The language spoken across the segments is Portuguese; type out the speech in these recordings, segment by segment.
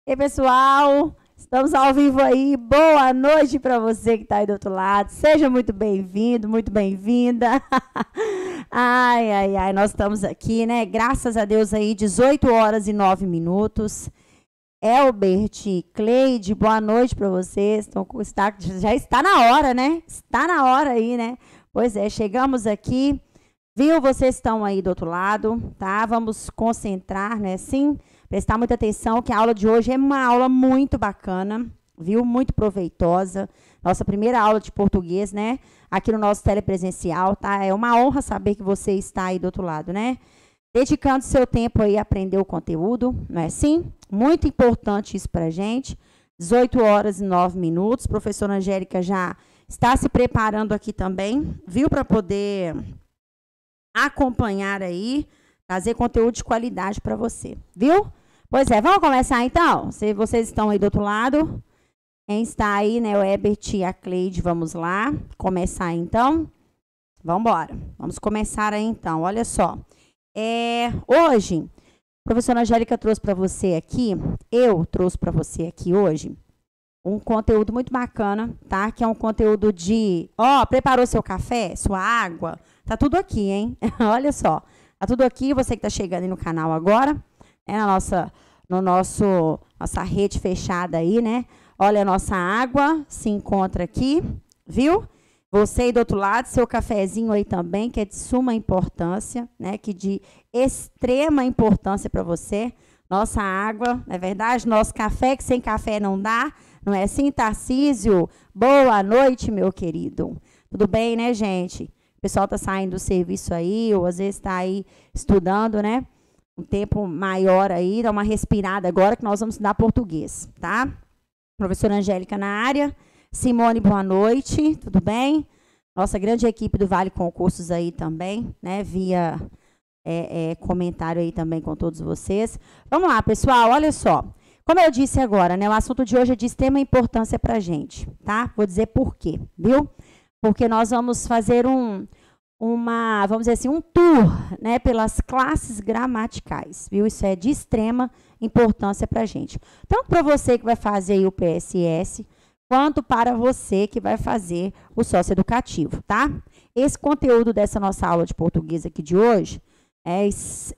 E aí, pessoal, estamos ao vivo aí. Boa noite para você que está aí do outro lado. Seja muito bem-vindo, muito bem-vinda. Ai, ai, ai, nós estamos aqui, né? Graças a Deus aí, 18 horas e 9 minutos. Elbert, Cleide, boa noite para vocês. Já está na hora, né? Está na hora aí, né? Pois é, chegamos aqui. Viu? Vocês estão aí do outro lado, tá? Vamos concentrar, né? Sim. Prestar muita atenção que a aula de hoje é uma aula muito bacana, viu? Muito proveitosa. Nossa primeira aula de português, né? Aqui no nosso telepresencial, tá? É uma honra saber que você está aí do outro lado, né? Dedicando seu tempo aí a aprender o conteúdo, não é assim? Muito importante isso pra gente. 18 horas e 9 minutos. Professora Angélica já está se preparando aqui também, viu? Para poder acompanhar aí, trazer conteúdo de qualidade para você, viu? Pois é, vamos começar então? Se vocês estão aí do outro lado, quem está aí, né, o Herbert e a Cleide, vamos lá, começar então? Vamos embora, vamos começar aí então, olha só. Hoje, a professora Angélica trouxe para você aqui, eu trouxe para você aqui hoje, um conteúdo muito bacana, tá? Que é um conteúdo de, preparou seu café, sua água, tá tudo aqui, hein? Olha só, tá tudo aqui, você que tá chegando aí no canal agora, nossa rede fechada aí, né? Olha, a nossa água se encontra aqui, viu? Você aí do outro lado, seu cafezinho aí também, que é de suma importância, né? Que de extrema importância para você. Nossa água, não é verdade? Nosso café, que sem café não dá, não é assim, Tarcísio? Boa noite, meu querido. Tudo bem, né, gente? O pessoal está saindo do serviço aí, ou às vezes está aí estudando, né? Um tempo maior aí, dá uma respirada agora que nós vamos estudar português, tá? Professora Angélica na área. Simone, boa noite, tudo bem? Nossa grande equipe do Vale Concursos aí também, né? Via comentário aí também com todos vocês. Vamos lá, pessoal, olha só. Como eu disse agora, né? O assunto de hoje é de extrema importância para a gente, tá? Vou dizer por quê, viu? Porque nós vamos fazer vamos dizer assim, um tour, né, pelas classes gramaticais, viu? Isso é de extrema importância para a gente. Tanto para você que vai fazer aí o PSS, quanto para você que vai fazer o socioeducativo, tá? Esse conteúdo dessa nossa aula de português aqui de hoje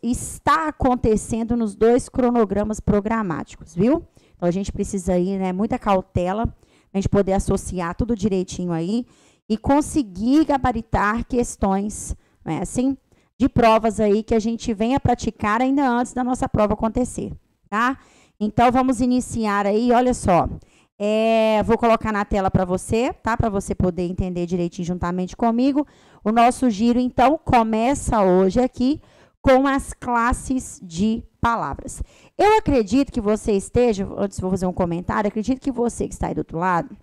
está acontecendo nos 2 cronogramas programáticos, viu? Então, a gente precisa aí, né, muita cautela, a gente poder associar tudo direitinho aí, e conseguir gabaritar questões, né, assim, de provas aí que a gente venha praticar ainda antes da nossa prova acontecer, tá? Então, vamos iniciar aí, olha só. Vou colocar na tela para você, tá? Para você poder entender direitinho juntamente comigo. O nosso giro, então, começa hoje aqui com as classes de palavras. Eu acredito que você esteja, antes vou fazer um comentário, acredito que você que está aí do outro lado,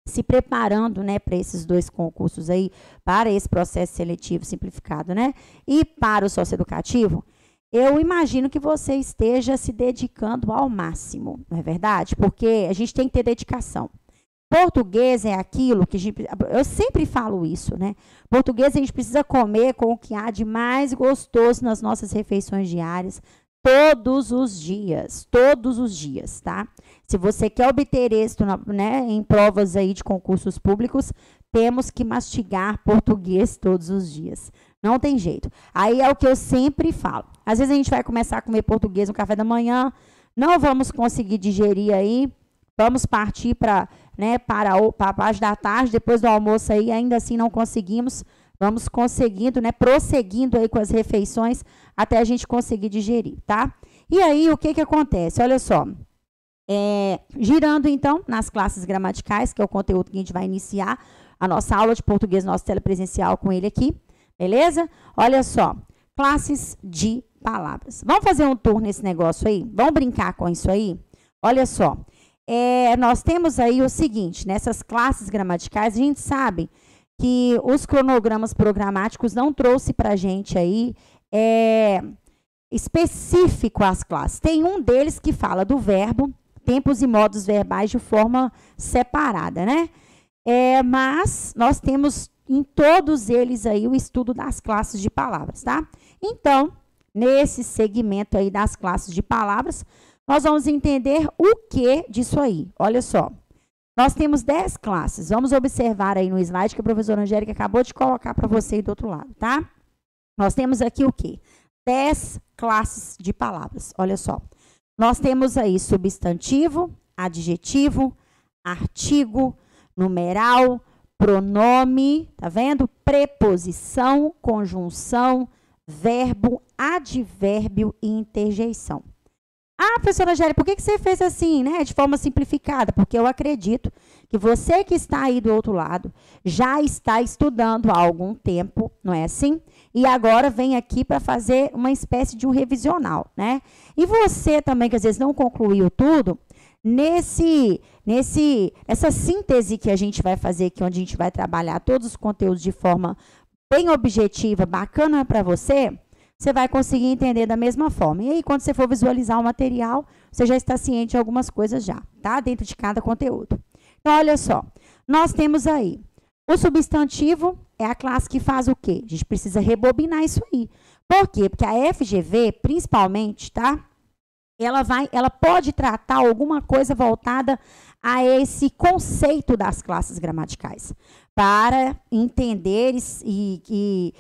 se preparando, né, para esses 2 concursos aí, para esse processo seletivo simplificado, né, e para o socioeducativo, eu imagino que você esteja se dedicando ao máximo, não é verdade? Porque a gente tem que ter dedicação. Português é aquilo que eu sempre falo isso, né? Português a gente precisa comer com o que há de mais gostoso nas nossas refeições diárias, todos os dias, tá? Se você quer obter êxito, né, em provas aí de concursos públicos, temos que mastigar português todos os dias. Não tem jeito. Aí é o que eu sempre falo. Às vezes a gente vai começar a comer português no café da manhã, não vamos conseguir digerir aí, vamos partir para a parte da tarde, depois do almoço aí, ainda assim não conseguimos, vamos conseguindo, né, prosseguindo aí com as refeições até a gente conseguir digerir, tá? E aí, o que acontece? Olha só, girando então nas classes gramaticais, que é o conteúdo que a gente vai iniciar, a nossa aula de português, nosso telepresencial com ele aqui, beleza? Olha só, classes de palavras. Vamos fazer um tour nesse negócio aí? Vamos brincar com isso aí? Olha só, nós temos aí o seguinte, nessas classes gramaticais, a gente sabe que os cronogramas programáticos não trouxe para a gente aí específico as classes. Tem um deles que fala do verbo, tempos e modos verbais de forma separada, né? Mas nós temos em todos eles aí o estudo das classes de palavras, tá? Então, nesse segmento aí das classes de palavras, nós vamos entender o que disso aí. Olha só. Nós temos 10 classes. Vamos observar aí no slide que a professora Angélica acabou de colocar para você aí do outro lado, tá? Nós temos aqui o quê? 10 classes de palavras. Olha só. Nós temos aí substantivo, adjetivo, artigo, numeral, pronome, tá vendo? Preposição, conjunção, verbo, advérbio e interjeição. Ah, professora Angélica, por que você fez assim, né? De forma simplificada? Porque eu acredito que você que está aí do outro lado já está estudando há algum tempo, não é assim? E agora vem aqui para fazer uma espécie de um revisional, né? E você também, que às vezes não concluiu tudo, essa síntese que a gente vai fazer aqui, onde a gente vai trabalhar todos os conteúdos de forma bem objetiva, bacana para você, você vai conseguir entender da mesma forma. E aí, quando você for visualizar o material, você já está ciente de algumas coisas já, tá? Dentro de cada conteúdo. Então, olha só. Nós temos aí o substantivo, é a classe que faz o quê? A gente precisa rebobinar isso aí. Por quê? Porque a FGV, principalmente, tá? Ela pode tratar alguma coisa voltada a esse conceito das classes gramaticais, para entender e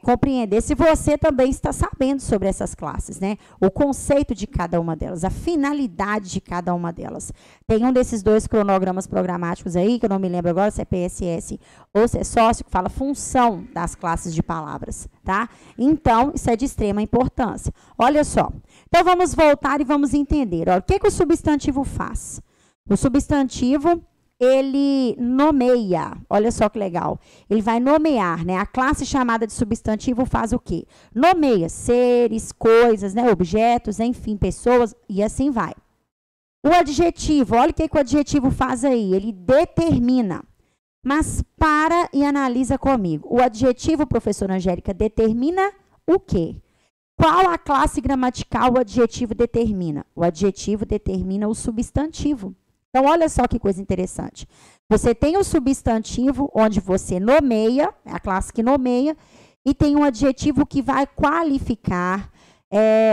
compreender se você também está sabendo sobre essas classes, né? O conceito de cada uma delas, a finalidade de cada uma delas. Tem um desses dois cronogramas programáticos aí, que eu não me lembro agora se é PSS ou se é sócio, que fala função das classes de palavras, tá? Então, isso é de extrema importância. Olha só. Então, vamos voltar e vamos entender. Olha, o que o substantivo faz? O substantivo, ele nomeia. Olha só que legal. Ele vai nomear, né? A classe chamada de substantivo faz o quê? Nomeia seres, coisas, né? Objetos, enfim, pessoas, e assim vai. O adjetivo, olha o que o adjetivo faz aí. Ele determina. Mas para e analisa comigo. O adjetivo, professora Angélica, determina o quê? Qual a classe gramatical o adjetivo determina? O adjetivo determina o substantivo. Então, olha só que coisa interessante. Você tem o substantivo, onde você nomeia, é a classe que nomeia, e tem um adjetivo que vai qualificar,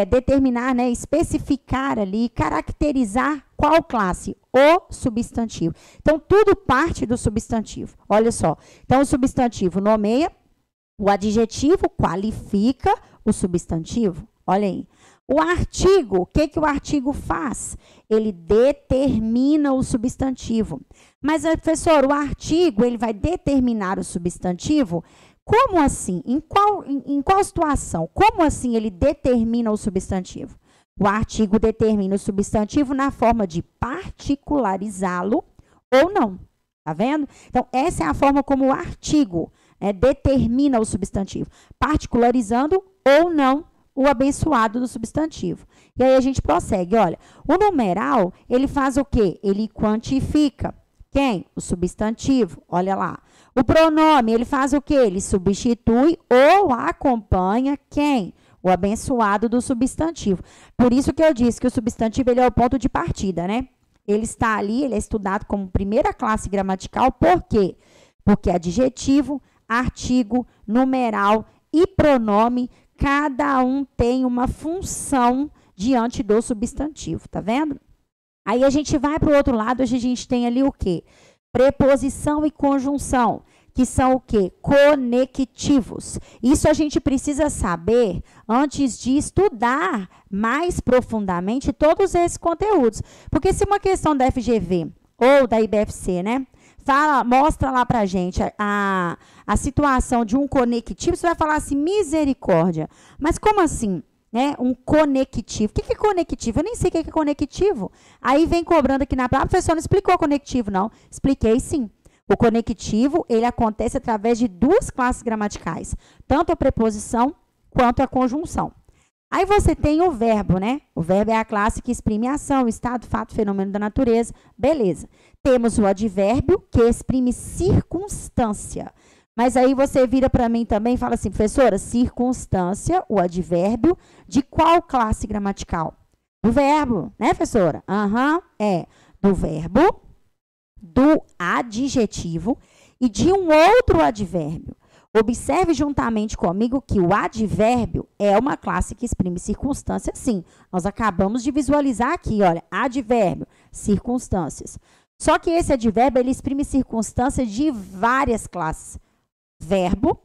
determinar, né, especificar ali, caracterizar qual classe? O substantivo. Então, tudo parte do substantivo. Olha só. Então, o substantivo nomeia, o adjetivo qualifica o substantivo. Olha aí. O artigo, o que o artigo faz? Ele determina o substantivo. Mas, professor, o artigo, ele vai determinar o substantivo? Como assim? Em qual situação? Como assim ele determina o substantivo? O artigo determina o substantivo na forma de particularizá-lo ou não. Tá vendo? Então, essa é a forma como o artigo determina o substantivo. Particularizando ou não o abençoado do substantivo. E aí a gente prossegue, olha, o numeral, ele faz o quê? Ele quantifica. Quem? O substantivo, olha lá. O pronome, ele faz o quê? Ele substitui ou acompanha quem? O abençoado do substantivo. Por isso que eu disse que o substantivo, ele é o ponto de partida, né? Ele está ali, ele é estudado como primeira classe gramatical, por quê? Porque adjetivo, artigo, numeral e pronome, cada um tem uma função diante do substantivo, tá vendo? Aí a gente vai para o outro lado, hoje a gente tem ali o quê? Preposição e conjunção, que são o quê? Conectivos. Isso a gente precisa saber antes de estudar mais profundamente todos esses conteúdos. Porque se uma questão da FGV ou da IBFC, né? Mostra lá pra gente a situação de um conectivo, você vai falar assim, misericórdia. Mas como assim, né? Um conectivo. O que é conectivo? Eu nem sei o que é conectivo. Aí vem cobrando aqui na prova, a professora não explicou conectivo, não. Expliquei sim. O conectivo, ele acontece através de duas classes gramaticais, tanto a preposição quanto a conjunção. Aí você tem o verbo, né? O verbo é a classe que exprime ação, estado, fato, fenômeno da natureza. Beleza. Temos o advérbio, que exprime circunstância. Mas aí você vira para mim também e fala assim, professora, circunstância, o advérbio, de qual classe gramatical? Do verbo, né, professora? Do verbo, do adjetivo e de um outro advérbio. Observe juntamente comigo que o advérbio é uma classe que exprime circunstância, sim. Nós acabamos de visualizar aqui, olha, advérbio, circunstâncias. Só que esse advérbio, ele exprime circunstâncias de várias classes. Verbo,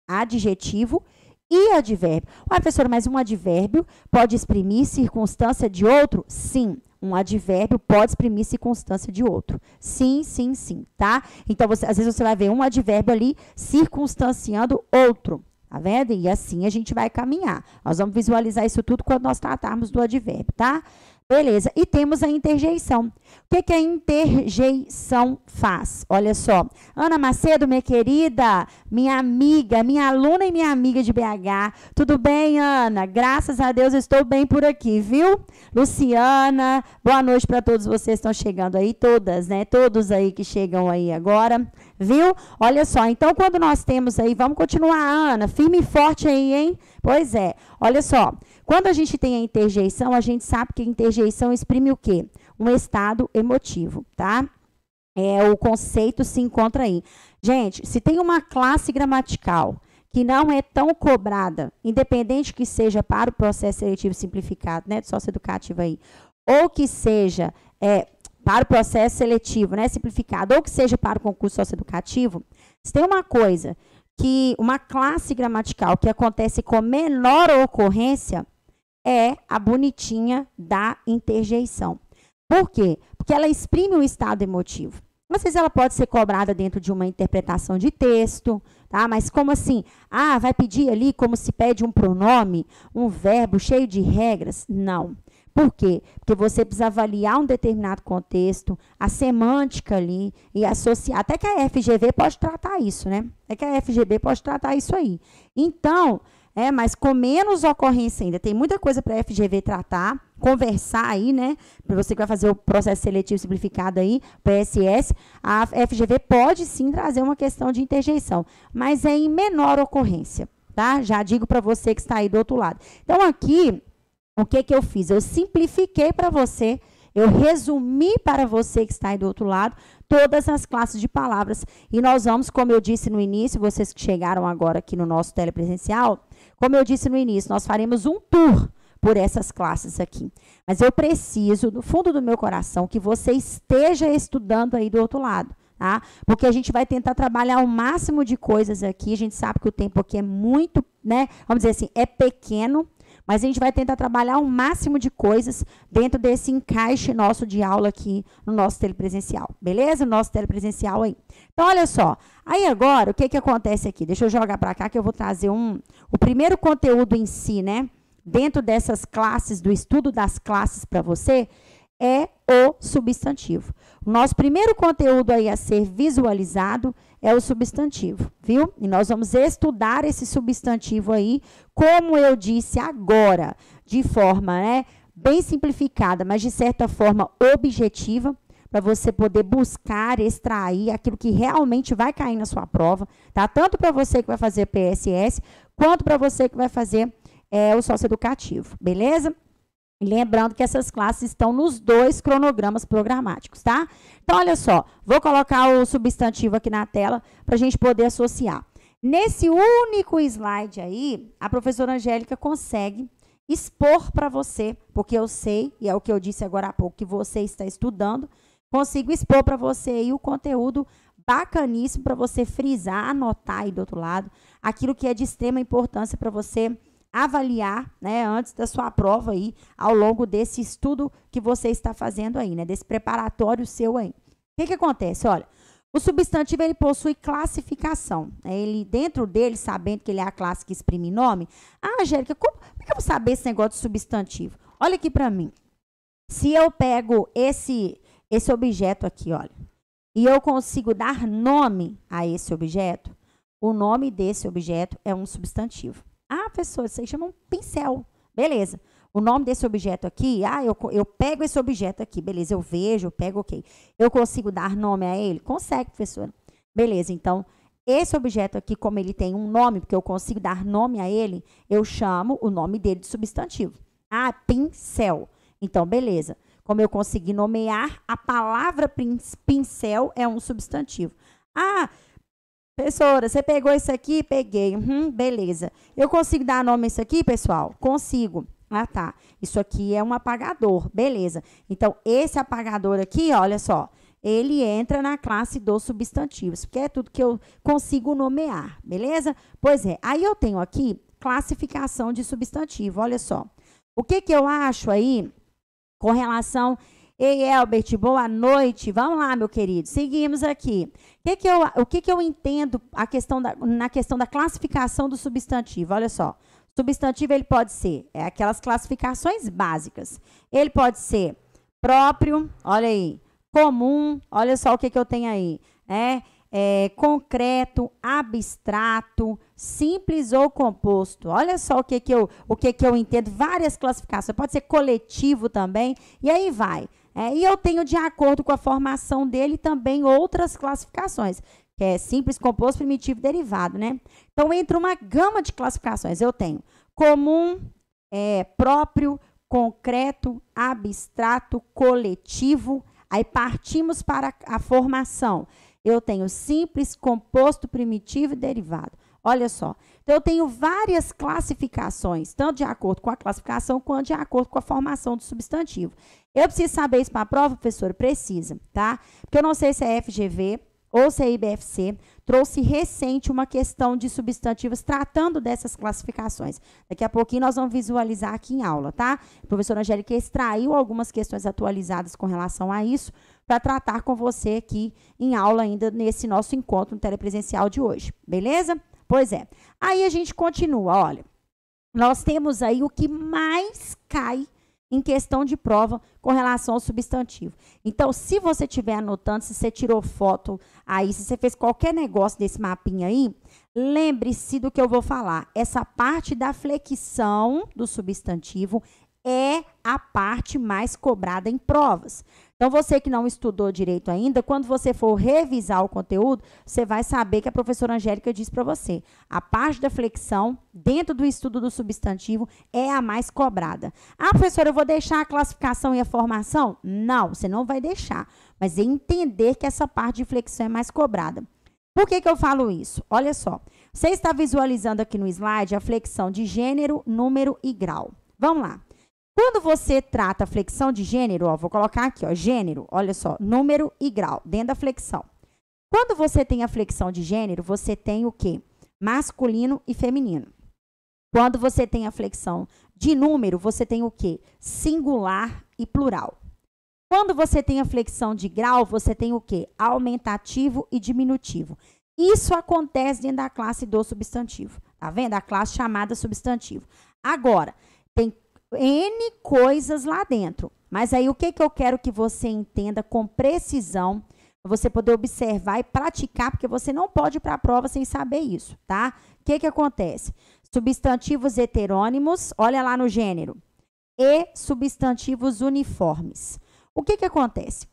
adjetivo e advérbio. Ué, professora, mas um advérbio pode exprimir circunstância de outro? Sim. Um advérbio pode exprimir circunstância de outro. Sim, sim, sim, tá? Então, às vezes você vai ver um advérbio ali circunstanciando outro, tá vendo? E assim a gente vai caminhar. Nós vamos visualizar isso tudo quando nós tratarmos do advérbio, tá? Beleza, e temos a interjeição. O que a interjeição faz? Olha só, Ana Macedo, minha querida, minha amiga, minha aluna e minha amiga de BH. Tudo bem, Ana? Graças a Deus eu estou bem por aqui, viu? Luciana, boa noite para todos vocês que estão chegando aí, todas, né? Todos aí que chegam aí agora, viu? Olha só, então quando nós temos aí, vamos continuar, Ana, firme e forte aí, hein? Pois é, olha só. Quando a gente tem a interjeição, a gente sabe que a interjeição exprime o quê? Um estado emotivo, tá? O conceito se encontra aí. Gente, se tem uma classe gramatical que não é tão cobrada, independente que seja para o processo seletivo simplificado, né, do socioeducativo aí, ou que seja para o processo seletivo, né, simplificado, ou que seja para o concurso socioeducativo, se tem uma coisa que uma classe gramatical que acontece com menor ocorrência, é a bonitinha da interjeição. Por quê? Porque ela exprime um estado emotivo. Às vezes ela pode ser cobrada dentro de uma interpretação de texto, tá? Mas como assim? Ah, vai pedir ali como se pede um pronome, um verbo cheio de regras? Não. Por quê? Porque você precisa avaliar um determinado contexto, a semântica ali e associar. Até que a FGV pode tratar isso, né? Até que a FGV pode tratar isso aí. Então, mas com menos ocorrência ainda. Tem muita coisa para a FGV tratar, conversar aí, né? Para você que vai fazer o processo seletivo simplificado aí, PSS, a FGV pode sim trazer uma questão de interjeição, mas é em menor ocorrência, tá? Já digo para você que está aí do outro lado. Então, aqui, o que eu fiz? Eu simplifiquei para você, eu resumi para você que está aí do outro lado, todas as classes de palavras. E nós vamos, como eu disse no início, vocês que chegaram agora aqui no nosso telepresencial, como eu disse no início, nós faremos um tour por essas classes aqui. Mas eu preciso, do fundo do meu coração, que você esteja estudando aí do outro lado, tá? Porque a gente vai tentar trabalhar o máximo de coisas aqui. A gente sabe que o tempo aqui é muito, né? Vamos dizer assim, é pequeno, mas a gente vai tentar trabalhar o máximo de coisas dentro desse encaixe nosso de aula aqui no nosso telepresencial, beleza? Nosso telepresencial aí. Então, olha só. Aí agora, o que acontece aqui? Deixa eu jogar para cá que eu vou trazer o primeiro conteúdo em si, né? Dentro dessas classes, do estudo das classes para você, é o substantivo. O nosso primeiro conteúdo aí a ser visualizado é o substantivo, viu? E nós vamos estudar esse substantivo aí, como eu disse agora, de forma, né, bem simplificada, mas de certa forma objetiva, para você poder buscar, extrair aquilo que realmente vai cair na sua prova, tá? Tanto para você que vai fazer PSS, quanto para você que vai fazer o socioeducativo, beleza? Lembrando que essas classes estão nos 2 cronogramas programáticos, tá? Então, olha só, vou colocar o substantivo aqui na tela para a gente poder associar. Nesse único slide aí, a professora Angélica consegue expor para você, porque eu sei, e é o que eu disse agora há pouco, que você está estudando, consigo expor para você aí o conteúdo bacaníssimo para você frisar, anotar aí do outro lado, aquilo que é de extrema importância para você avaliar, né, antes da sua prova aí, ao longo desse estudo que você está fazendo aí, né, desse preparatório seu aí. O que acontece? Olha, o substantivo, ele possui classificação. Ele, dentro dele, sabendo que ele é a classe que exprime nome, Angélica, como é que eu vou saber esse negócio de substantivo? Olha aqui para mim. Se eu pego esse objeto aqui, olha, e eu consigo dar nome a esse objeto, o nome desse objeto é um substantivo. Ah, professor, isso aí chama um pincel. Beleza. O nome desse objeto aqui, eu pego esse objeto aqui, beleza, eu vejo, eu pego, ok. Eu consigo dar nome a ele? Consegue, professora. Beleza, então, esse objeto aqui, como ele tem um nome, porque eu consigo dar nome a ele, eu chamo o nome dele de substantivo. Ah, pincel. Então, beleza. Como eu consegui nomear, a palavra pincel é um substantivo. Ah, Professora, você pegou isso aqui? Peguei. Beleza. Eu consigo dar nome a isso aqui, pessoal? Consigo. Ah, tá. Isso aqui é um apagador. Beleza. Então, esse apagador aqui, olha só, ele entra na classe dos substantivos, porque é tudo que eu consigo nomear. Beleza? Pois é. Aí eu tenho aqui classificação de substantivo. Olha só. O que eu acho aí com relação... Ei, Elbert, boa noite. Vamos lá, meu querido. Seguimos aqui. O que eu entendo na questão da classificação do substantivo? Olha só. Substantivo, ele pode ser aquelas classificações básicas. Ele pode ser próprio, olha aí, comum, olha só o que eu tenho aí, concreto, abstrato, simples ou composto. Olha só o que eu entendo, várias classificações. Pode ser coletivo também, e aí vai. E eu tenho, de acordo com a formação dele, também outras classificações, que é simples, composto, primitivo e derivado, né? Então, entre uma gama de classificações, eu tenho comum, próprio, concreto, abstrato, coletivo. Aí, partimos para a formação. Eu tenho simples, composto, primitivo e derivado. Olha só. Então, eu tenho várias classificações, tanto de acordo com a classificação, quanto de acordo com a formação do substantivo. Eu preciso saber isso para a prova, professora? Precisa, tá? Porque eu não sei se é FGV ou se é IBFC, trouxe recente uma questão de substantivos tratando dessas classificações. Daqui a pouquinho nós vamos visualizar aqui em aula, tá? A professora Angélica extraiu algumas questões atualizadas com relação a isso, para tratar com você aqui em aula ainda nesse nosso encontro no telepresencial de hoje, beleza? Pois é. Aí a gente continua, olha, nós temos aí o que mais cai em questão de prova com relação ao substantivo. Então, se você estiver anotando, se você tirou foto aí, se você fez qualquer negócio desse mapinha aí, lembre-se do que eu vou falar. Essa parte da flexão do substantivo é a parte mais cobrada em provas. Então, você que não estudou direito ainda, quando você for revisar o conteúdo, você vai saber que a professora Angélica disse para você. A parte da flexão, dentro do estudo do substantivo, é a mais cobrada. Ah, professora, eu vou deixar a classificação e a formação? Não, você não vai deixar. Mas é entender que essa parte de flexão é mais cobrada. Por que eu falo isso? Olha só. Você está visualizando aqui no slide a flexão de gênero, número e grau. Vamos lá. Quando você trata a flexão de gênero, ó, vou colocar aqui, ó, gênero, olha só, número e grau, dentro da flexão. Quando você tem a flexão de gênero, você tem o quê? Masculino e feminino. Quando você tem a flexão de número, você tem o quê? Singular e plural. Quando você tem a flexão de grau, você tem o quê? Aumentativo e diminutivo. Isso acontece dentro da classe do substantivo, tá vendo? A classe chamada substantivo. Agora, tem N coisas lá dentro. Mas aí o que eu quero que você entenda com precisão, para você poder observar e praticar, porque você não pode ir para a prova sem saber isso, tá? O que acontece? Substantivos heterônimos, olha lá no gênero, e substantivos uniformes. O que acontece?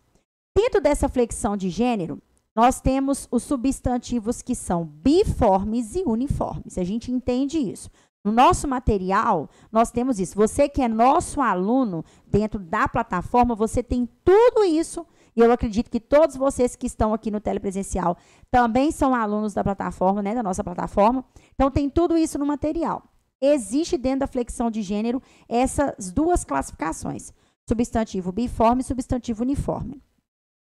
Dentro dessa flexão de gênero, nós temos os substantivos que são biformes e uniformes. A gente entende isso. No nosso material, nós temos isso. Você que é nosso aluno dentro da plataforma, você tem tudo isso. E eu acredito que todos vocês que estão aqui no telepresencial também são alunos da plataforma, né, da nossa plataforma. Então, tem tudo isso no material. Existe dentro da flexão de gênero essas duas classificações. Substantivo biforme e substantivo uniforme.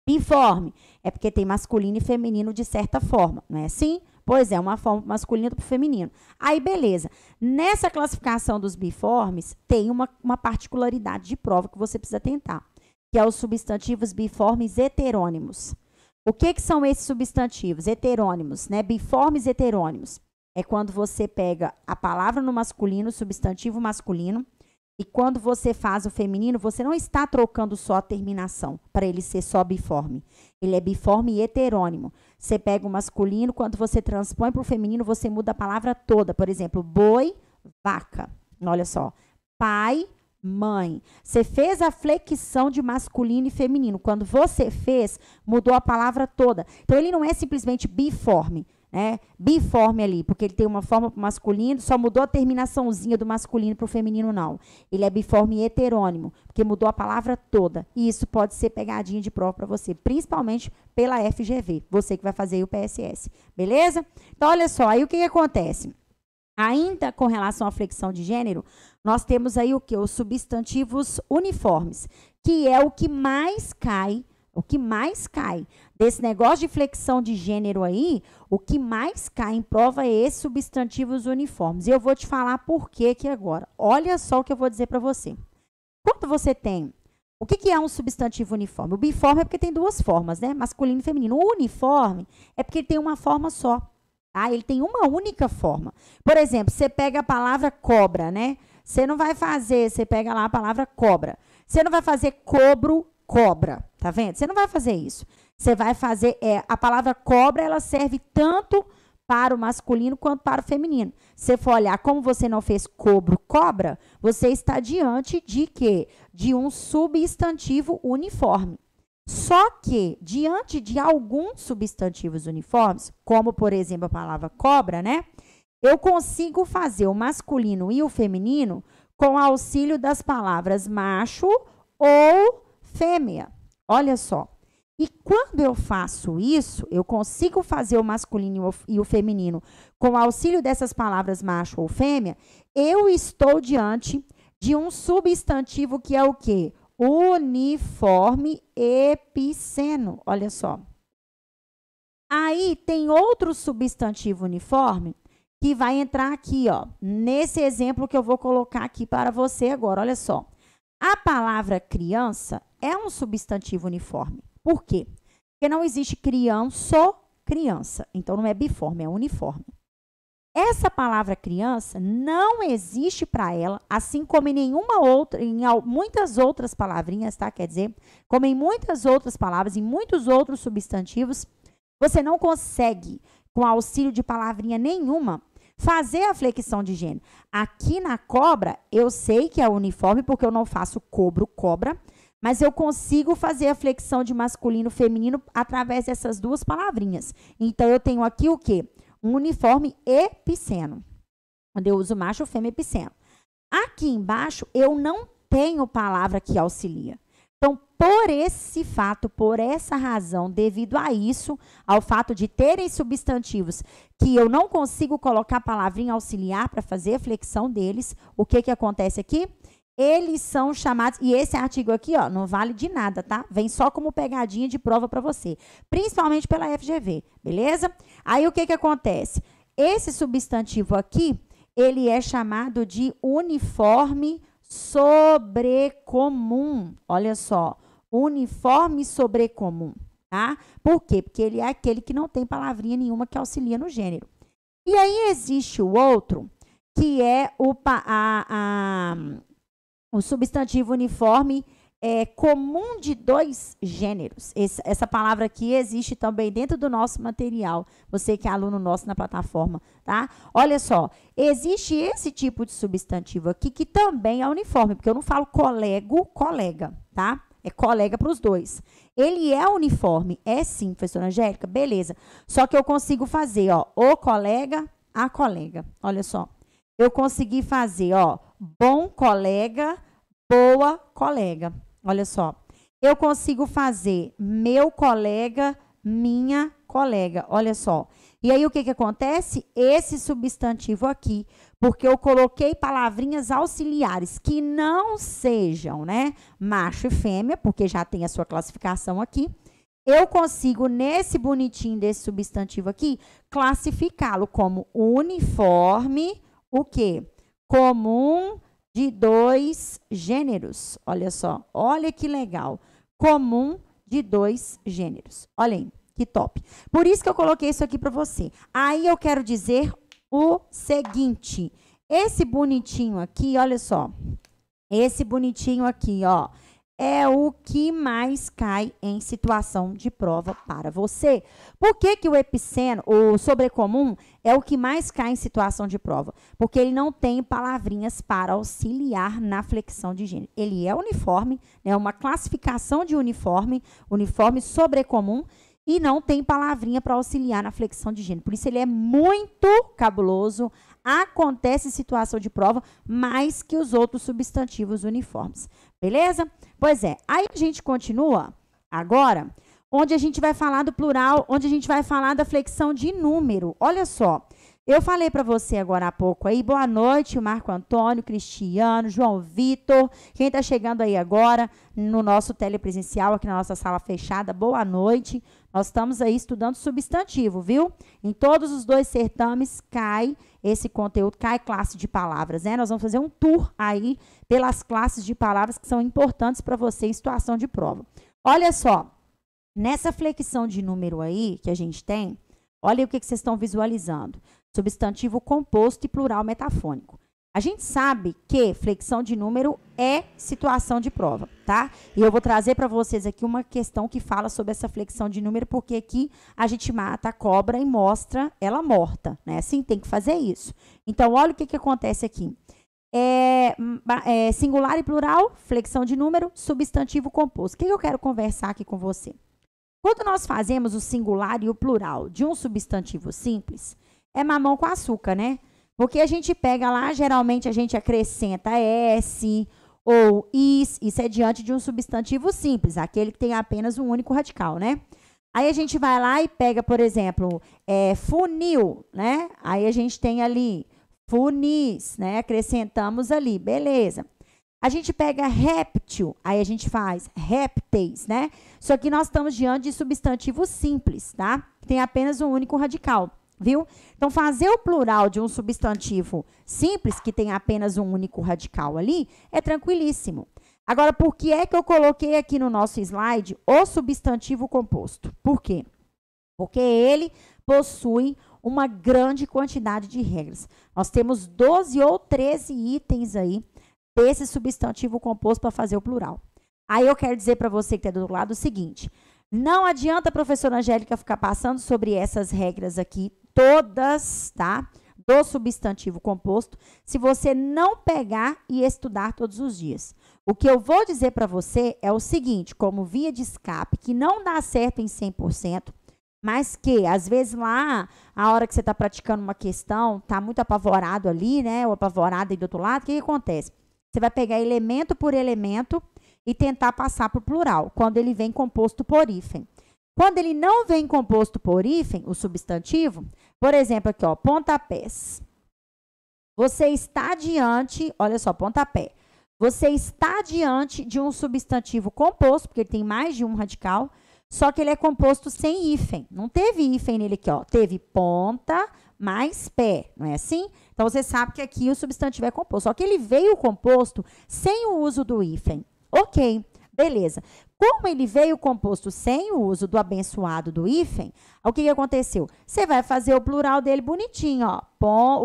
Biforme é porque tem masculino e feminino de certa forma, não é assim? Pois é, uma forma masculina para o feminino. Aí, beleza. Nessa classificação dos biformes, tem uma particularidade de prova que você precisa tentar, que é os substantivos biformes heterônimos. O que são esses substantivos heterônimos, né? Biformes heterônimos. É quando você pega a palavra no masculino, o substantivo masculino, e quando você faz o feminino, você não está trocando só a terminação para ele ser só biforme. Ele é biforme e heterônimo. Você pega o masculino, quando você transpõe para o feminino, você muda a palavra toda. Por exemplo, boi, vaca. Olha só. Pai, mãe. Você fez a flexão de masculino e feminino. Quando você fez, mudou a palavra toda. Então, ele não é simplesmente biforme, né? Biforme ali, porque ele tem uma forma para o masculino, só mudou a terminaçãozinha do masculino para o feminino, não. Ele é biforme heterônimo, porque mudou a palavra toda. E isso pode ser pegadinha de prova para você, principalmente pela FGV, você que vai fazer aí o PSS, beleza? Então, olha só, aí o que acontece? Ainda com relação à flexão de gênero, nós temos aí o que? Os substantivos uniformes, que é o que mais cai. O que mais cai desse negócio de flexão de gênero aí, o que mais cai em prova é esses substantivos uniformes. E eu vou te falar por quê aqui agora. Olha só o que eu vou dizer para você. Quando você tem... O que é um substantivo uniforme? O biforme é porque tem duas formas, né? Masculino e feminino. O uniforme é porque ele tem uma forma só. Tá? Ele tem uma única forma. Por exemplo, você pega a palavra cobra, né? Você não vai fazer... Você pega lá a palavra cobra. Você não vai fazer cobro, cobra, tá vendo? Você não vai fazer isso. Você vai fazer, a palavra cobra, ela serve tanto para o masculino quanto para o feminino. Se for olhar como você não fez cobro, cobra, você está diante de quê? De um substantivo uniforme. Só que, diante de alguns substantivos uniformes, como, por exemplo, a palavra cobra, né? Eu consigo fazer o masculino e o feminino com auxílio das palavras macho ou fêmea. Olha só. E quando eu faço isso, eu consigo fazer o masculino e o feminino com o auxílio dessas palavras macho ou fêmea, eu estou diante de um substantivo que é o quê? Uniforme epiceno. Olha só. Aí tem outro substantivo uniforme que vai entrar aqui, ó, nesse exemplo que eu vou colocar aqui para você agora. Olha só. A palavra criança é um substantivo uniforme. Por quê? Porque não existe criança, criança. Então, não é biforme, é uniforme. Essa palavra criança não existe para ela, assim como em nenhuma outra, em muitas outras palavrinhas, tá? Quer dizer, como em muitas outras palavras, em muitos outros substantivos, você não consegue, com auxílio de palavrinha nenhuma, fazer a flexão de gênero. Aqui na cobra, eu sei que é uniforme, porque eu não faço cobro, cobra, mas eu consigo fazer a flexão de masculino, feminino, através dessas duas palavrinhas. Então, eu tenho aqui o quê? Um uniforme epiceno, onde eu uso macho, fêmea, epiceno. Aqui embaixo, eu não tenho palavra que auxilia. Então, por esse fato, por essa razão, devido a isso, ao fato de terem substantivos que eu não consigo colocar palavrinha auxiliar para fazer a flexão deles, o que acontece aqui? Eles são chamados, e esse artigo aqui, ó, não vale de nada, tá? Vem só como pegadinha de prova para você, principalmente pela FGV, beleza? Aí, o que acontece? Esse substantivo aqui, ele é chamado de uniforme sobrecomum. Olha só, uniforme sobrecomum, tá? Por quê? Porque ele é aquele que não tem palavrinha nenhuma que auxilia no gênero. E aí, existe o outro, que é o substantivo uniforme comum de dois gêneros. Essa palavra aqui existe também dentro do nosso material. Você que é aluno nosso na plataforma, tá? Olha só, existe esse tipo de substantivo aqui que também é uniforme, porque eu não falo colego, colega, tá? É colega para os dois. Ele é uniforme, é sim, professora Angélica, beleza. Só que eu consigo fazer, ó, o colega, a colega. Olha só. Eu consegui fazer, ó, bom colega, boa colega. Olha só. Eu consigo fazer meu colega, minha colega. Olha só. E aí, o que acontece? Esse substantivo aqui, porque eu coloquei palavrinhas auxiliares que não sejam, né, macho e fêmea, porque já tem a sua classificação aqui. Eu consigo, nesse bonitinho desse substantivo aqui, classificá-lo como uniforme, o quê? Comum de dois gêneros. Olha só, olha que legal. Comum de dois gêneros. Olha aí, que top. Por isso que eu coloquei isso aqui para você. Aí eu quero dizer o seguinte. Esse bonitinho aqui, olha só. Esse bonitinho aqui, ó. é o que mais cai em situação de prova para você. Por que que o epiceno, o sobrecomum, é o que mais cai em situação de prova? Porque ele não tem palavrinhas para auxiliar na flexão de gênero. Ele é uniforme, é uma classificação de uniforme, uniforme sobrecomum, e não tem palavrinha para auxiliar na flexão de gênero. Por isso, ele é muito cabuloso, acontece em situação de prova, mais que os outros substantivos uniformes. Beleza? Pois é. Aí a gente continua agora, onde a gente vai falar do plural, onde a gente vai falar da flexão de número. Olha só. Eu falei para você agora há pouco aí, boa noite, Marco Antônio, Cristiano, João Vitor, quem está chegando aí agora no nosso telepresencial, aqui na nossa sala fechada, boa noite. Nós estamos aí estudando substantivo, viu? Em todos os 2 certames cai esse conteúdo, cai classe de palavras, né? Nós vamos fazer um tour aí pelas classes de palavras que são importantes para você em situação de prova. Olha só, nessa flexão de número aí que a gente tem, olha o que vocês estão visualizando. Substantivo composto e plural metafônico. A gente sabe que flexão de número é situação de prova, tá? E eu vou trazer para vocês aqui uma questão que fala sobre essa flexão de número, porque aqui a gente mata a cobra e mostra ela morta, né? Assim, tem que fazer isso. Então, olha o que acontece aqui. Singular e plural, flexão de número, substantivo composto. O que eu quero conversar aqui com você? Quando nós fazemos o singular e o plural de um substantivo simples, é mamão com açúcar, né? Porque a gente pega lá, geralmente a gente acrescenta S ou is, isso é diante de um substantivo simples, aquele que tem apenas um único radical, né? Aí a gente vai lá e pega, por exemplo, funil, né? Aí a gente tem ali funis, né? Acrescentamos ali, beleza. A gente pega réptil, aí a gente faz répteis, né? Só que nós estamos diante de substantivo simples, tá? Tem apenas um único radical. Viu? Então, fazer o plural de um substantivo simples, que tem apenas um único radical ali, é tranquilíssimo. Agora, por que é que eu coloquei aqui no nosso slide o substantivo composto? Por quê? Porque ele possui uma grande quantidade de regras. Nós temos 12 ou 13 itens aí desse substantivo composto para fazer o plural. Aí eu quero dizer para você que está do outro lado o seguinte: não adianta a professora Angélica ficar passando sobre essas regras aqui, todas, tá? Do substantivo composto, se você não pegar e estudar todos os dias. O que eu vou dizer para você é o seguinte, como via de escape, que não dá certo em 100%, mas que, às vezes, lá, a hora que você está praticando uma questão, está muito apavorado ali, né? Ou apavorado aí do outro lado, o que acontece? Você vai pegar elemento por elemento e tentar passar para o plural, quando ele vem composto por hífen. Quando ele não vem composto por hífen, o substantivo, por exemplo, aqui, ó, pontapés. Você está diante, olha só, pontapé. Você está diante de um substantivo composto, porque ele tem mais de um radical, só que ele é composto sem hífen. Não teve hífen nele aqui, ó. Teve ponta mais pé, não é assim? Então, você sabe que aqui o substantivo é composto. Só que ele veio composto sem o uso do hífen. Ok, beleza. Como ele veio composto sem o uso do abençoado do hífen, o que aconteceu? Você vai fazer o plural dele bonitinho, ó.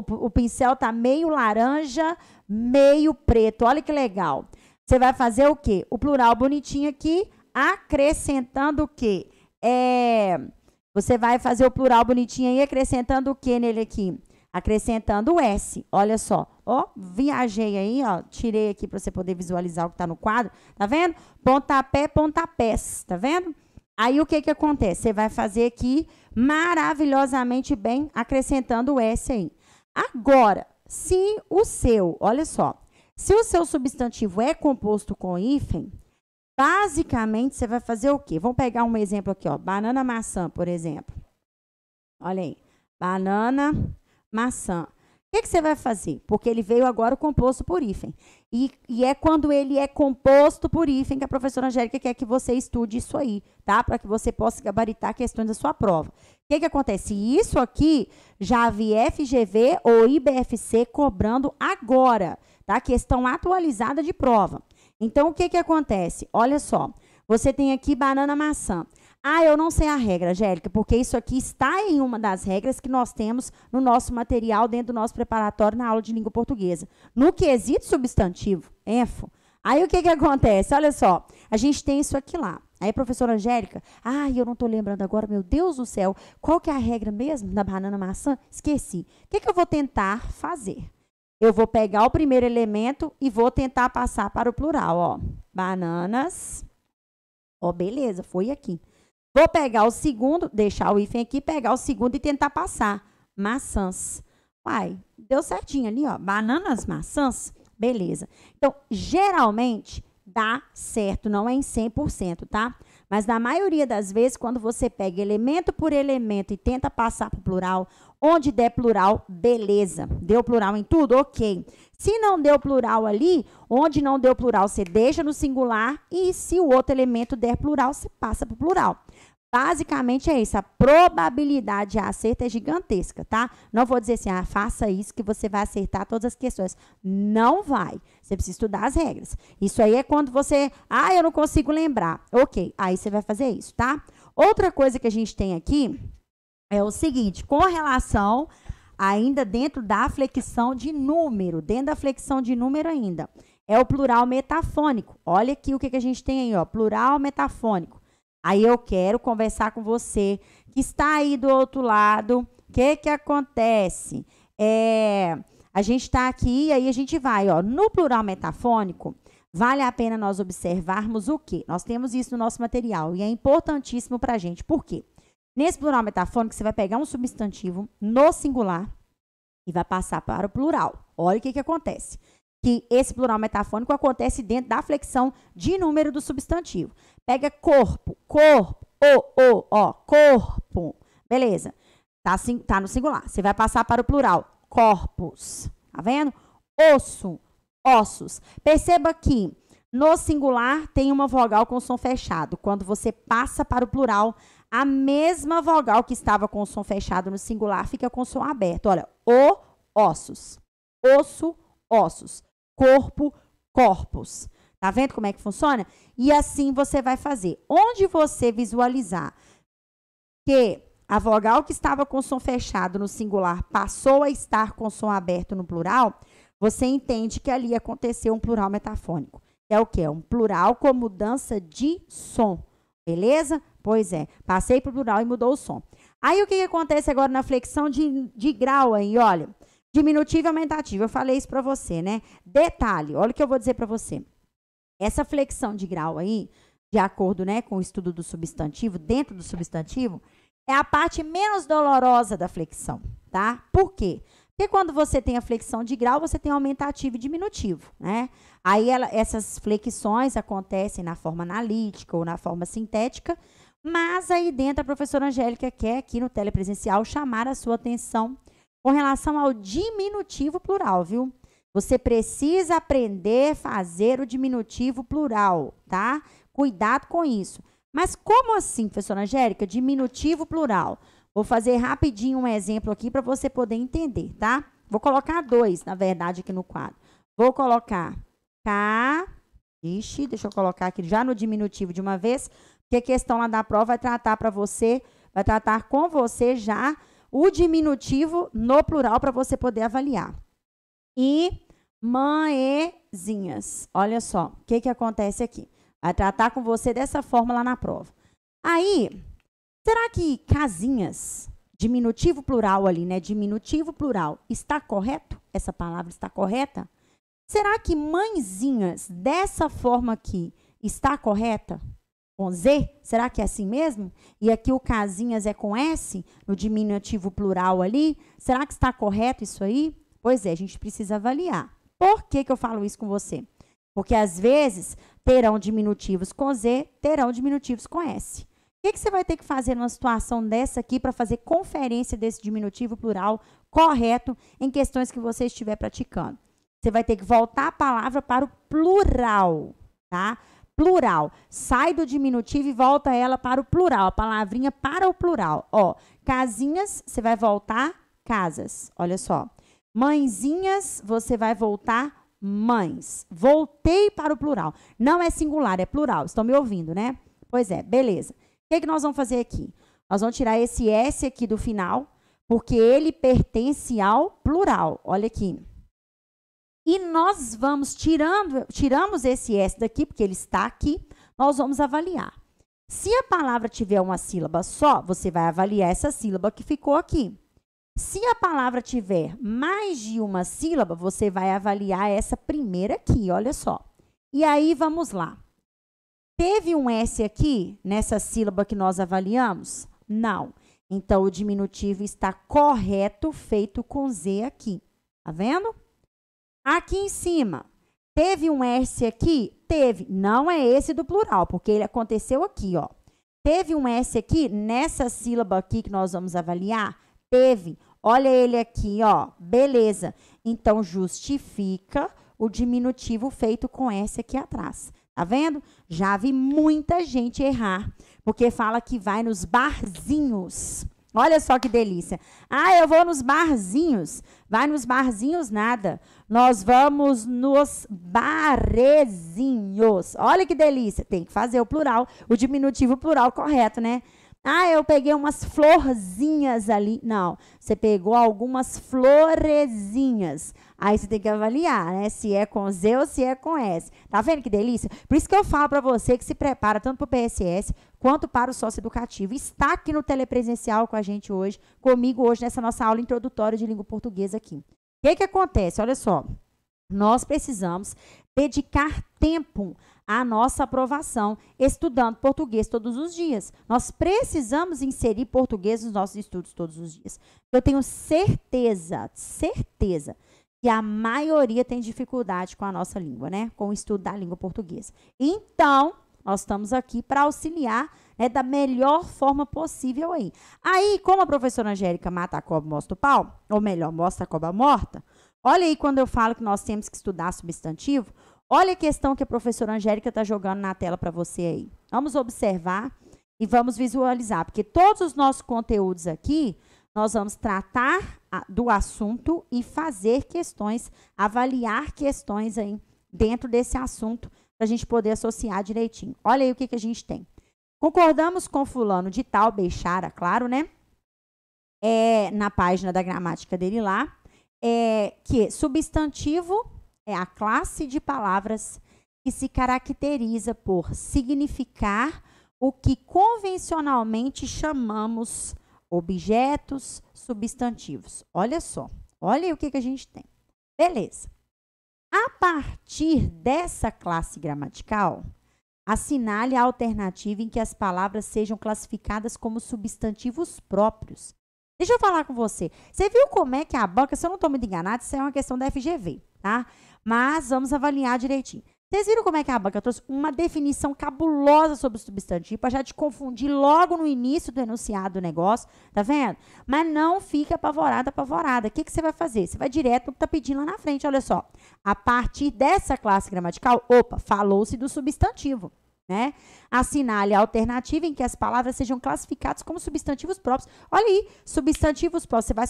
O pincel tá meio laranja, meio preto. Olha que legal. Você vai fazer o quê? O plural bonitinho aqui, acrescentando o quê? Você vai fazer o plural bonitinho aí, acrescentando o quê nele aqui? Acrescentando o S, olha só, ó, viajei aí, ó, tirei aqui para você poder visualizar o que está no quadro, tá vendo? Pontapé, pontapés, tá vendo? Aí, o que acontece? Você vai fazer aqui maravilhosamente bem, acrescentando o S aí. Agora, se o seu, olha só, se o seu substantivo é composto com hífen, basicamente, você vai fazer o quê? Vamos pegar um exemplo aqui, ó, banana, maçã, por exemplo. Olha aí, banana, maçã. O que você vai fazer? Porque ele veio agora composto por hífen. E é quando ele é composto por hífen que a professora Angélica quer que você estude isso aí, tá? Para que você possa gabaritar questões da sua prova. O que acontece? Isso aqui já havia FGV ou IBFC cobrando agora, tá? Questão atualizada de prova. Então, o que acontece? Olha só, você tem aqui banana, maçã. Ah, eu não sei a regra, Angélica, porque isso aqui está em uma das regras que nós temos no nosso material dentro do nosso preparatório na aula de língua portuguesa. No quesito substantivo, enfo, Aí o que acontece? Olha só, a gente tem isso aqui lá. Aí a professora Angélica, eu não estou lembrando agora, meu Deus do céu, qual que é a regra mesmo da banana maçã? Esqueci. O que eu vou tentar fazer? Eu vou pegar o primeiro elemento e vou tentar passar para o plural, ó. Bananas. Ó, beleza, foi aqui. Vou pegar o segundo, deixar o hífen aqui, pegar o segundo e tentar passar. Maçãs. Uai, deu certinho ali, ó. Bananas, maçãs. Beleza. Então, geralmente, dá certo, não é em 100%, tá? Mas na maioria das vezes, quando você pega elemento por elemento e tenta passar para o plural, onde der plural, beleza. Deu plural em tudo? Ok. Se não deu plural ali, onde não deu plural, você deixa no singular e se o outro elemento der plural, você passa para o plural. Basicamente é isso, a probabilidade de acerto é gigantesca, tá? Não vou dizer assim, faça isso que você vai acertar todas as questões. Não vai, você precisa estudar as regras. Isso aí é quando você, eu não consigo lembrar. Ok, aí você vai fazer isso, tá? Outra coisa que a gente tem aqui é o seguinte, com relação, ainda dentro da flexão de número, ainda, é o plural metafônico. Olha aqui o que a gente tem aí, ó, plural metafônico. Aí eu quero conversar com você que está aí do outro lado. O que acontece? A gente está aqui e aí a gente vai, ó, no plural metafônico, vale a pena nós observarmos o quê? Nós temos isso no nosso material e é importantíssimo para a gente. Por quê? Nesse plural metafônico, você vai pegar um substantivo no singular e vai passar para o plural. Olha o que acontece. Que esse plural metafônico acontece dentro da flexão de número do substantivo. Pega corpo, corpo. Beleza. Tá no singular. Você vai passar para o plural. Corpos. Tá vendo? Osso, ossos. Perceba que no singular tem uma vogal com som fechado. Quando você passa para o plural, a mesma vogal que estava com o som fechado no singular fica com o som aberto. Olha, ossos. Osso, ossos. Corpo, corpos. Tá vendo como é que funciona? E assim você vai fazer. Onde você visualizar que a vogal que estava com som fechado no singular passou a estar com som aberto no plural, você entende que ali aconteceu um plural metafônico. É o quê? É um plural com mudança de som. Beleza? Pois é. Passei para o plural e mudou o som. Aí, o que acontece agora na flexão de grau aí? Olha, diminutivo e aumentativo. Eu falei isso para você, né? Detalhe, olha o que eu vou dizer para você. Essa flexão de grau aí, de acordo, né, com o estudo do substantivo, dentro do substantivo, é a parte menos dolorosa da flexão, tá? Por quê? Porque quando você tem a flexão de grau, você tem aumentativo e diminutivo, né? Aí essas flexões acontecem na forma analítica ou na forma sintética, mas aí dentro a professora Angélica quer aqui no telepresencial chamar a sua atenção com relação ao diminutivo plural, viu? Você precisa aprender a fazer o diminutivo plural, tá? Cuidado com isso. Mas como assim, professora Angélica? Diminutivo plural. Vou fazer rapidinho um exemplo aqui para você poder entender, tá? Vou colocar 2, na verdade, aqui no quadro. Vou colocar deixa eu colocar aqui já no diminutivo de uma vez, porque a questão lá da prova vai tratar para você, vai tratar com você já o diminutivo no plural para você poder avaliar. E mãezinhas. Olha só, o que acontece aqui? Vai tratar com você dessa forma lá na prova. Aí, será que casinhas, diminutivo plural ali, né? Diminutivo plural, está correto? Essa palavra está correta? Será que mãezinhas, dessa forma aqui, está correta? Com Z? Será que é assim mesmo? E aqui o casinhas é com S, no diminutivo plural ali? Será que está correto isso aí? Pois é, a gente precisa avaliar. Por que eu falo isso com você? Porque, às vezes, terão diminutivos com Z, terão diminutivos com S. O que você vai ter que fazer numa situação dessa aqui para fazer conferência desse diminutivo plural correto em questões que você estiver praticando? Você vai ter que voltar a palavra para o plural, tá? Plural. Sai do diminutivo e volta ela para o plural, a palavrinha para o plural. Ó, casinhas, você vai voltar casas. Olha só. Mãezinhas, você vai voltar mães. Voltei para o plural. Não é singular, é plural. Estão me ouvindo, né? Pois é, beleza. O que nós vamos fazer aqui? Nós vamos tirar esse S aqui do final, porque ele pertence ao plural. Olha aqui. E nós tiramos esse S daqui, porque ele está aqui, nós vamos avaliar. Se a palavra tiver uma sílaba só, você vai avaliar essa sílaba que ficou aqui. Se a palavra tiver mais de uma sílaba, você vai avaliar essa primeira aqui, olha só. E aí, vamos lá. Teve um S aqui, nessa sílaba que nós avaliamos? Não. Então, o diminutivo está correto, feito com Z aqui. Tá vendo? Aqui em cima, teve um S aqui? Teve. Não é esse do plural, porque ele aconteceu aqui, ó. Teve um S aqui, nessa sílaba aqui que nós vamos avaliar? Teve. Olha ele aqui, ó. Beleza. Então, justifica o diminutivo feito com S aqui atrás. Tá vendo? Já vi muita gente errar, porque fala que vai nos barzinhos. Olha só que delícia. Ah, eu vou nos barzinhos. Vai nos barzinhos nada. Nós vamos nos barezinhos. Olha que delícia. Tem que fazer o plural, o diminutivo plural correto, né? Ah, eu peguei umas florzinhas ali. Não, você pegou algumas florezinhas. Aí você tem que avaliar, né? Se é com Z ou se é com S. Tá vendo que delícia? Por isso que eu falo para você que se prepara tanto para o PSS quanto para o socioeducativo. Está aqui no telepresencial com a gente hoje, comigo hoje nessa nossa aula introdutória de língua portuguesa aqui. O que acontece? Olha só. Nós precisamos dedicar tempo à nossa aprovação, estudando português todos os dias. Nós precisamos inserir português nos nossos estudos todos os dias. Eu tenho certeza que a maioria tem dificuldade com a nossa língua, né? Com o estudo da língua portuguesa. Então, nós estamos aqui para auxiliar, né, da melhor forma possível aí. Aí, como a professora Angélica mata a cobra, mostra o pau, ou melhor, mostra a cobra morta, olha aí quando eu falo que nós temos que estudar substantivo, olha a questão que a professora Angélica está jogando na tela para você aí. Vamos observar e vamos visualizar, porque todos os nossos conteúdos aqui, nós vamos tratar do assunto e fazer questões, avaliar questões aí dentro desse assunto, para a gente poder associar direitinho. Olha aí o que a gente tem. Concordamos com fulano de tal, Beixara, claro, né? Na página da gramática dele lá, que substantivo é a classe de palavras que se caracteriza por significar o que convencionalmente chamamos objetos substantivos. Olha só, olha aí o que a gente tem. Beleza. A partir dessa classe gramatical, assinale a alternativa em que as palavras sejam classificadas como substantivos próprios. Deixa eu falar com você. Você viu como é que a banca, se eu não estou muito enganada, isso é uma questão da FGV, tá? Mas vamos avaliar direitinho. Vocês viram como é que a banca trouxe uma definição cabulosa sobre o substantivo, para já te confundir logo no início do enunciado do negócio, tá vendo? Mas não fica apavorada. O que você vai fazer? Você vai direto no que está pedindo lá na frente, olha só. A partir dessa classe gramatical, falou-se do substantivo, né? Assinale a alternativa em que as palavras sejam classificadas como substantivos próprios. Olha aí, substantivos próprios, você vai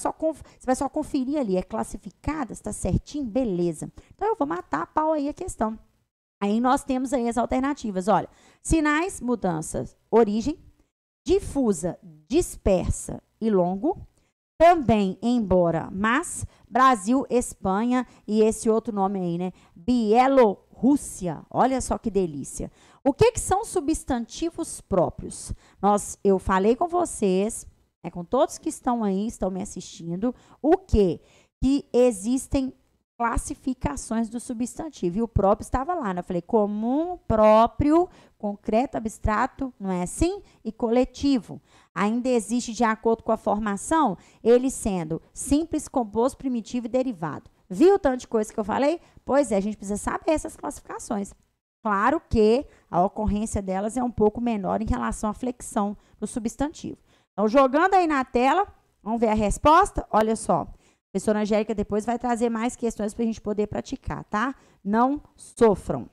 só conferir ali, é classificadas, tá certinho? Beleza. Então, eu vou matar a pau aí a questão. Aí nós temos aí as alternativas, olha, sinais, mudanças, origem, difusa, dispersa e longo, também, embora, mas, Brasil, Espanha e esse outro nome aí, né, Bielorrússia, olha só que delícia. O que são substantivos próprios? Eu falei com vocês, com todos que estão aí, estão me assistindo, o quê? Que existem classificações do substantivo. E o próprio estava lá, né? Eu falei comum, próprio, concreto, abstrato, não é assim? E coletivo. Ainda existe, de acordo com a formação, ele sendo simples, composto, primitivo e derivado. Viu o tanto de coisa que eu falei? Pois é, a gente precisa saber essas classificações. Claro que a ocorrência delas é um pouco menor em relação à flexão do substantivo. Então, jogando aí na tela, vamos ver a resposta? Olha só. A professora Angélica depois vai trazer mais questões para a gente poder praticar, tá? Não sofram.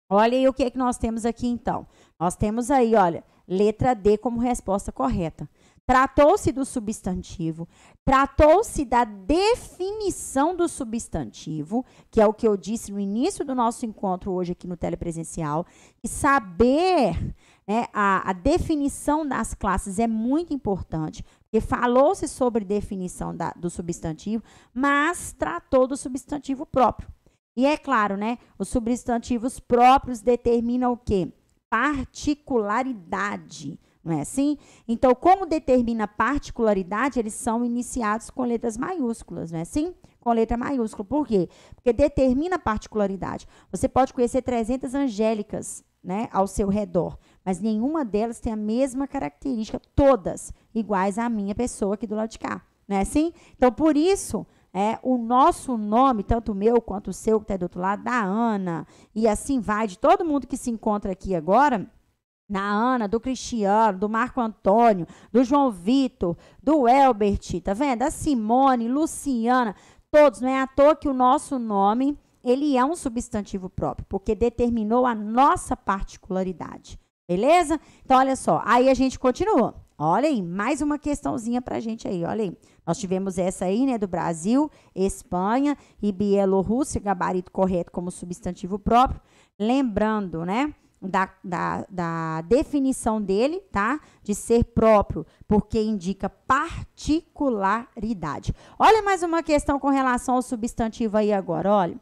Olha aí o que nós temos aqui, então. Nós temos aí, olha, letra D como resposta correta. Tratou-se do substantivo, tratou-se da definição do substantivo, que é o que eu disse no início do nosso encontro hoje aqui no telepresencial, e saber, né, a definição das classes é muito importante, porque falou-se sobre definição do substantivo, mas tratou do substantivo próprio. E é claro, né? Os substantivos próprios determinam o quê? Particularidade, não é assim? Então, como determina particularidade, eles são iniciados com letras maiúsculas, não é assim? Com letra maiúscula. Por quê? Porque determina particularidade. Você pode conhecer 300 angélicas, né, ao seu redor, mas nenhuma delas tem a mesma característica, todas iguais à minha pessoa aqui do lado de cá, não é assim? Então, por isso, o nosso nome, tanto o meu quanto o seu, que está do outro lado, da Ana, e assim vai, de todo mundo que se encontra aqui agora, da Ana, do Cristiano, do Marco Antônio, do João Vitor, do Elbert, tá vendo? Da Simone, Luciana, todos, não é à toa que o nosso nome, ele é um substantivo próprio, porque determinou a nossa particularidade, beleza? Então, olha só, aí a gente continua. Olha aí, mais uma questãozinha pra gente aí, olha aí. Nós tivemos essa aí, né, do Brasil, Espanha e Bielorrússia, gabarito correto como substantivo próprio. Lembrando, né, da definição dele, tá? De ser próprio, porque indica particularidade. Olha mais uma questão com relação ao substantivo aí agora, olha.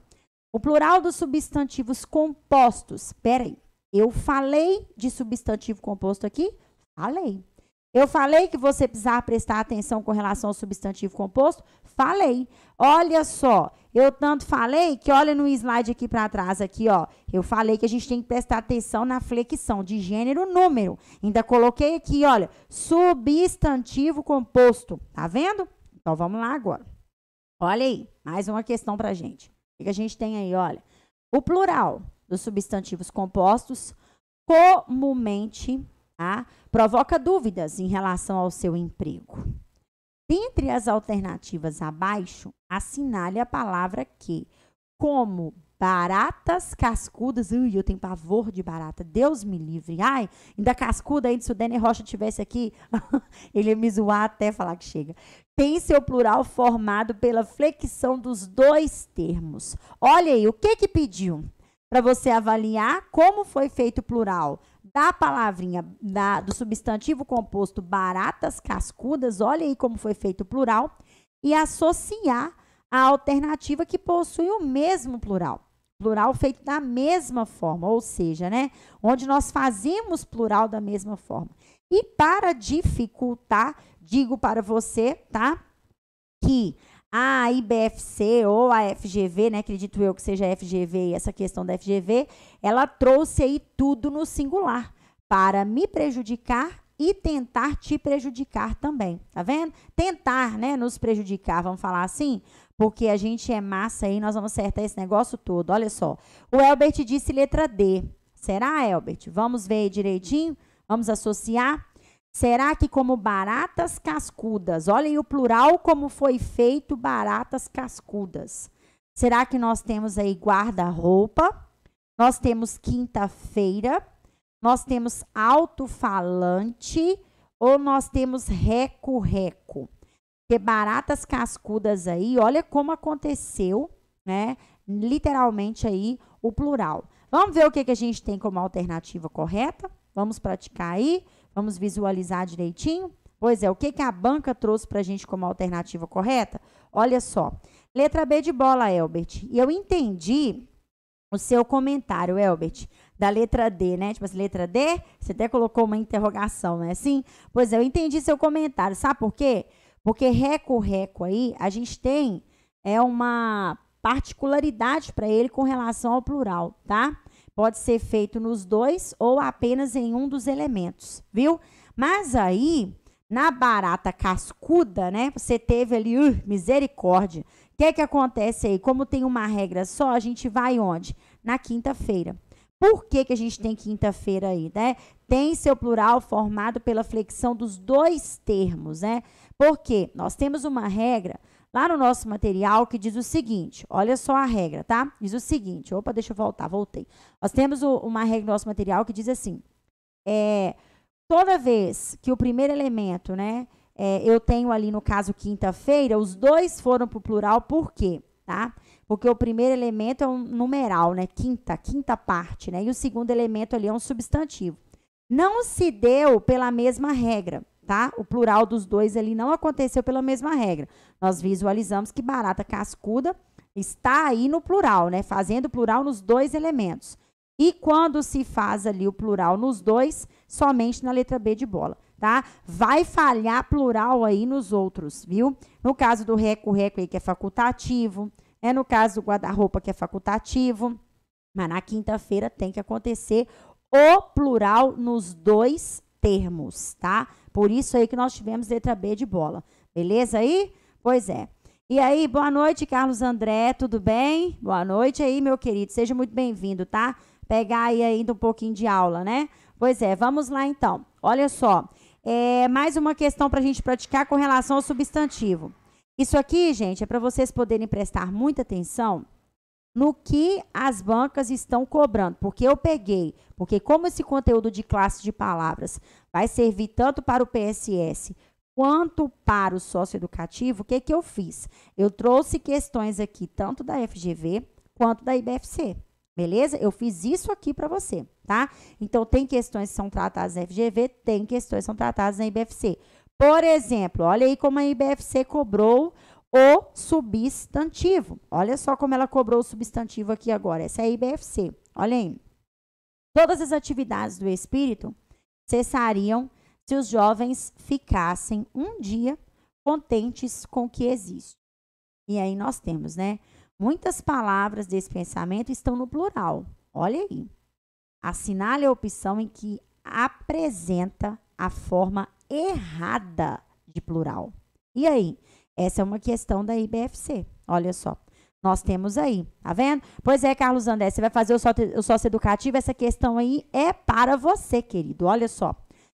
O plural dos substantivos compostos. Peraí, eu falei de substantivo composto aqui? Falei. Eu falei que você precisava prestar atenção com relação ao substantivo composto? Falei. Olha só, eu tanto falei que olha no slide aqui para trás, aqui, ó. Eu falei que a gente tem que prestar atenção na flexão de gênero número. Ainda coloquei aqui, olha, substantivo composto. Tá vendo? Então, vamos lá agora. Olha aí, mais uma questão pra gente. O que a gente tem aí, olha. O plural dos substantivos compostos comumente, tá, provoca dúvidas em relação ao seu emprego. Dentre as alternativas abaixo, assinale a palavra que, como baratas cascudas, eu tenho pavor de barata, Deus me livre, ai, ainda cascuda, ainda se o Dene Rocha tivesse aqui, ele ia me zoar até falar que chega. Tem seu plural formado pela flexão dos dois termos. Olha aí, o que pediu? Para você avaliar como foi feito o plural da palavrinha, do substantivo composto baratas cascudas, olha aí como foi feito o plural, e associar a alternativa que possui o mesmo plural. Plural feito da mesma forma, ou seja, né, onde nós fazemos plural da mesma forma. E para dificultar, digo para você, tá, que a IBFC ou a FGV, né, acredito eu que seja a FGV, essa questão da FGV, ela trouxe aí tudo no singular, para me prejudicar e tentar te prejudicar também, tá vendo? Tentar, né, nos prejudicar, vamos falar assim, porque a gente é massa aí, nós vamos acertar esse negócio todo, olha só. O Elbert disse letra D. Será, Elbert? Vamos ver aí direitinho? Vamos associar? Será que como baratas cascudas, olha aí o plural como foi feito baratas cascudas. Será que nós temos aí guarda-roupa? Nós temos quinta-feira? Nós temos alto-falante? Ou nós temos reco-reco? Porque baratas cascudas aí, olha como aconteceu, né? Literalmente aí o plural. Vamos ver o que a gente tem como alternativa correta? Vamos praticar aí? Vamos visualizar direitinho? Pois é, o que a banca trouxe para a gente como alternativa correta? Olha só. Letra B de bola, Elbert. E eu entendi o seu comentário, Elbert, da letra D, né? Tipo assim, letra D, você até colocou uma interrogação, não é assim? Pois é, eu entendi seu comentário. Sabe por quê? Porque reco-reco aí, a gente tem uma particularidade para ele com relação ao plural, tá? Pode ser feito nos dois ou apenas em um dos elementos, viu? Mas aí, na barata cascuda, né? Você teve ali, misericórdia. O que acontece aí? Como tem uma regra só, a gente vai onde? Na quinta-feira. Por que a gente tem quinta-feira aí, né? Tem seu plural formado pela flexão dos dois termos, né? Porque nós temos uma regra lá no nosso material que diz o seguinte, olha só a regra, tá? Diz o seguinte, opa, deixa eu voltar, voltei. Nós temos uma regra no nosso material que diz assim, toda vez que o primeiro elemento, né, eu tenho ali no caso quinta-feira, os dois foram para o plural, por quê? Tá? Porque o primeiro elemento é um numeral, né, quinta parte, né, e o segundo elemento ali é um substantivo. Não se deu pela mesma regra, tá? O plural dos dois ali não aconteceu pela mesma regra. Nós visualizamos que barata cascuda Está aí no plural, né? Fazendo plural nos dois elementos. E quando se faz ali o plural nos dois, somente na letra B de bola, tá? Vai falhar plural aí nos outros, viu? No caso do reco-reco aí, que é facultativo, no caso do guarda-roupa, que é facultativo, mas na quinta-feira tem que acontecer o plural nos dois termos, tá? Por isso aí que nós tivemos letra B de bola. Beleza aí? Pois é. E aí, boa noite, Carlos André, tudo bem? Boa noite aí, meu querido. Seja muito bem-vindo, tá? Pegar aí ainda um pouquinho de aula, né? Pois é, vamos lá então. Olha só, mais uma questão para a gente praticar com relação ao substantivo. Isso aqui, gente, é para vocês poderem prestar muita atenção no que as bancas estão cobrando, porque como esse conteúdo de classe de palavras vai servir tanto para o PSS quanto para o socioeducativo, o que eu fiz? Eu trouxe questões aqui, tanto da FGV quanto da IBFC, beleza? Eu fiz isso aqui para você, tá? Então, tem questões que são tratadas na FGV, tem questões que são tratadas na IBFC. Por exemplo, olha aí como a IBFC cobrou o substantivo. Olha só como ela cobrou o substantivo aqui agora. Essa é a IBFC. Olha aí. Todas as atividades do espírito cessariam se os jovens ficassem um dia contentes com o que existe. E aí nós temos, né? Muitas palavras desse pensamento estão no plural. Olha aí. Assinale a opção em que apresenta a forma errada de plural. E aí? Essa é uma questão da IBFC. Olha só. Nós temos aí, tá vendo? Pois é, Carlos André, você vai fazer o socioeducativo, essa questão aí é para você, querido. Olha só.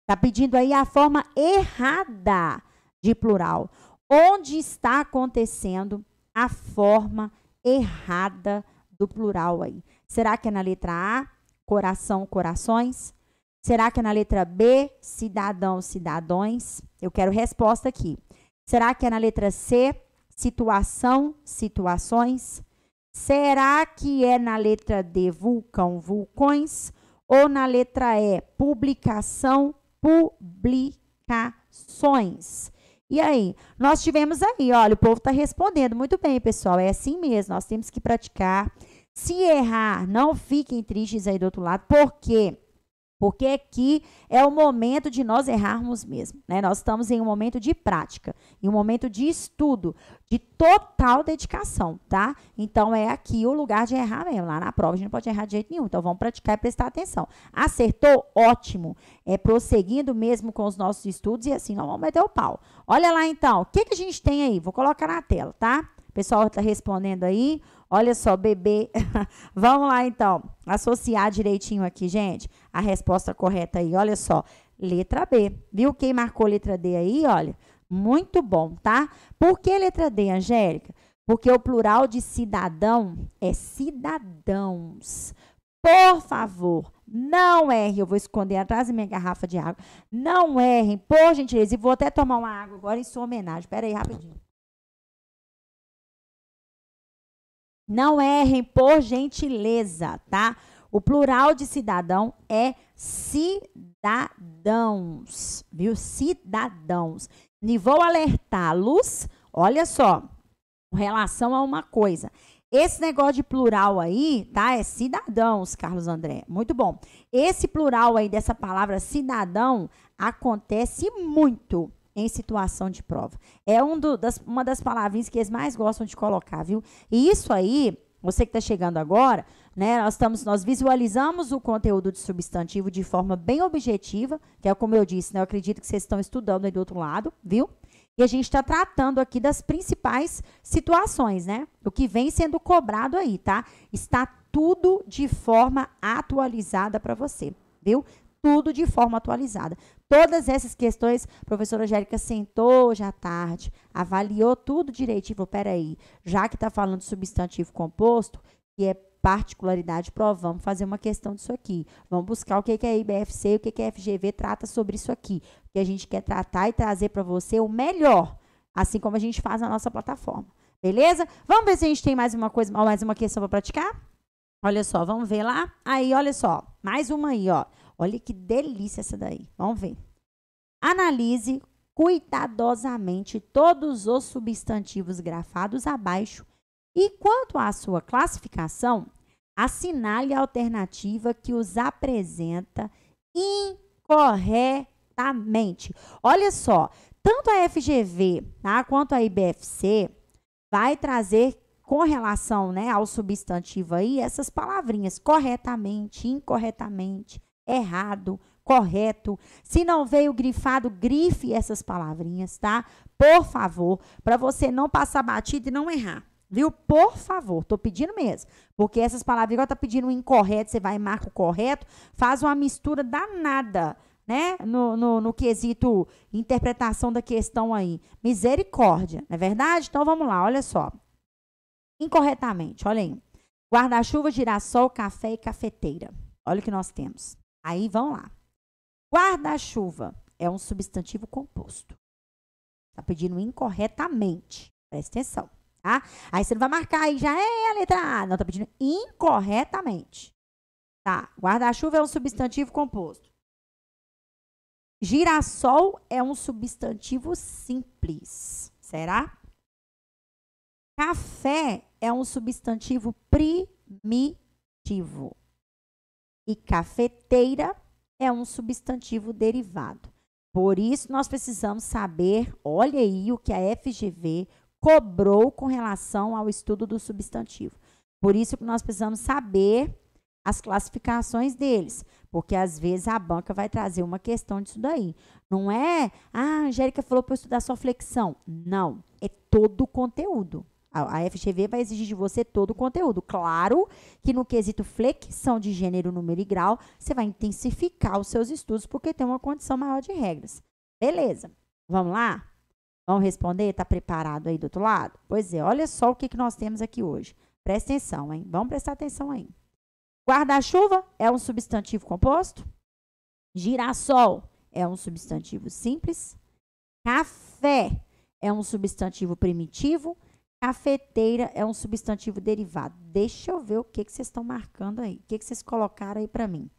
Tá pedindo aí a forma errada de plural. Onde está acontecendo a forma errada do plural aí? Será que é na letra A, coração, corações? Será que é na letra B, cidadão, cidadões? Eu quero resposta aqui. Será que é na letra C, situação, situações? Será que é na letra D, vulcão, vulcões? Ou na letra E, publicação, publicações? E aí, nós tivemos aí, olha, o povo está respondendo muito bem, pessoal, é assim mesmo, nós temos que praticar. Se errar, não fiquem tristes aí do outro lado, por quê? Porque aqui é o momento de nós errarmos mesmo, né? Nós estamos em um momento de prática, em um momento de estudo, de total dedicação, tá? Então, é aqui o lugar de errar mesmo. Lá na prova a gente não pode errar de jeito nenhum. Então, vamos praticar e prestar atenção. Acertou? Ótimo. Prosseguindo mesmo com os nossos estudos e assim, nós vamos meter o pau. Olha lá, então. O que a gente tem aí? Vou colocar na tela, tá? O pessoal está respondendo aí. Olha só, bebê. Vamos lá, então. Associar direitinho aqui, gente. A resposta correta aí, olha só. Letra B. Viu quem marcou letra D aí? Olha, muito bom, tá? Por que letra D, Angélica? Porque o plural de cidadão é cidadãos. Por favor, não errem. Eu vou esconder atrás da minha garrafa de água. Não errem, por gentileza. E vou até tomar uma água agora em sua homenagem. Espera aí, rapidinho. Não errem, por gentileza, tá? O plural de cidadão é cidadãos, viu? Cidadãos. E vou alertá-los, olha só, com relação a uma coisa. Esse negócio de plural aí, tá? É cidadãos, Carlos André. Muito bom. Esse plural aí dessa palavra cidadão acontece muito em situação de prova. É uma das palavrinhas que eles mais gostam de colocar, viu? E isso aí, você que está chegando agora, né? Nós visualizamos o conteúdo de substantivo de forma bem objetiva, que é como eu disse, né? Eu acredito que vocês estão estudando aí do outro lado, viu? E a gente está tratando aqui das principais situações, né? O que vem sendo cobrado aí, tá? Está tudo de forma atualizada para você, viu? Tudo de forma atualizada. Todas essas questões, a professora Angélica sentou hoje à tarde, avaliou tudo direitinho. Falou, peraí, já que está falando de substantivo composto, que é particularidade prova, vamos fazer uma questão disso aqui. Vamos buscar o que é a IBFC e o que a FGV trata sobre isso aqui. Porque a gente quer tratar e trazer para você o melhor, assim como a gente faz na nossa plataforma. Beleza? Vamos ver se a gente tem mais uma questão para praticar? Olha só, vamos ver lá. Aí, olha só, mais uma aí, ó. Olha que delícia essa daí. Vamos ver. Analise cuidadosamente todos os substantivos grafados abaixo E quanto à sua classificação, assinale a alternativa que os apresenta incorretamente. Olha só, tanto a FGV, tá, quanto a IBFC vai trazer com relação, né, ao substantivo aí essas palavrinhas corretamente, incorretamente, errado, correto. Se não veio grifado, grife essas palavrinhas, tá? Por favor, para você não passar batido e não errar. Viu? Por favor, tô pedindo mesmo. Porque essas palavras, igual tá pedindo um incorreto, você vai e marca o correto, faz uma mistura danada, né? No quesito interpretação da questão aí. Misericórdia, não é verdade? Então, vamos lá, olha só. Incorretamente, olha aí. Guarda-chuva, girassol, café e cafeteira. Olha o que nós temos. Aí, vamos lá. Guarda-chuva é um substantivo composto. Tá pedindo incorretamente. Presta atenção. Tá? Aí você não vai marcar aí, já é a letra A. Não, tá pedindo incorretamente. Tá, guarda-chuva é um substantivo composto. Girassol é um substantivo simples. Será? Café é um substantivo primitivo. E cafeteira é um substantivo derivado. Por isso, nós precisamos saber, olha aí o que a FGV cobrou com relação ao estudo do substantivo. Por isso que nós precisamos saber as classificações deles, porque às vezes a banca vai trazer uma questão disso daí. Não é, a Angélica falou para eu estudar só flexão. Não, é todo o conteúdo. A FGV vai exigir de você todo o conteúdo. Claro que no quesito flexão de gênero, número e grau, você vai intensificar os seus estudos, porque tem uma condição maior de regras. Beleza, vamos lá? Vamos responder? Está preparado aí do outro lado? Pois é, olha só o que nós temos aqui hoje. Presta atenção, hein? Vamos prestar atenção aí. Guarda-chuva é um substantivo composto. Girassol é um substantivo simples. Café é um substantivo primitivo. Cafeteira é um substantivo derivado. Deixa eu ver o que vocês estão marcando aí. O que vocês colocaram aí para mim?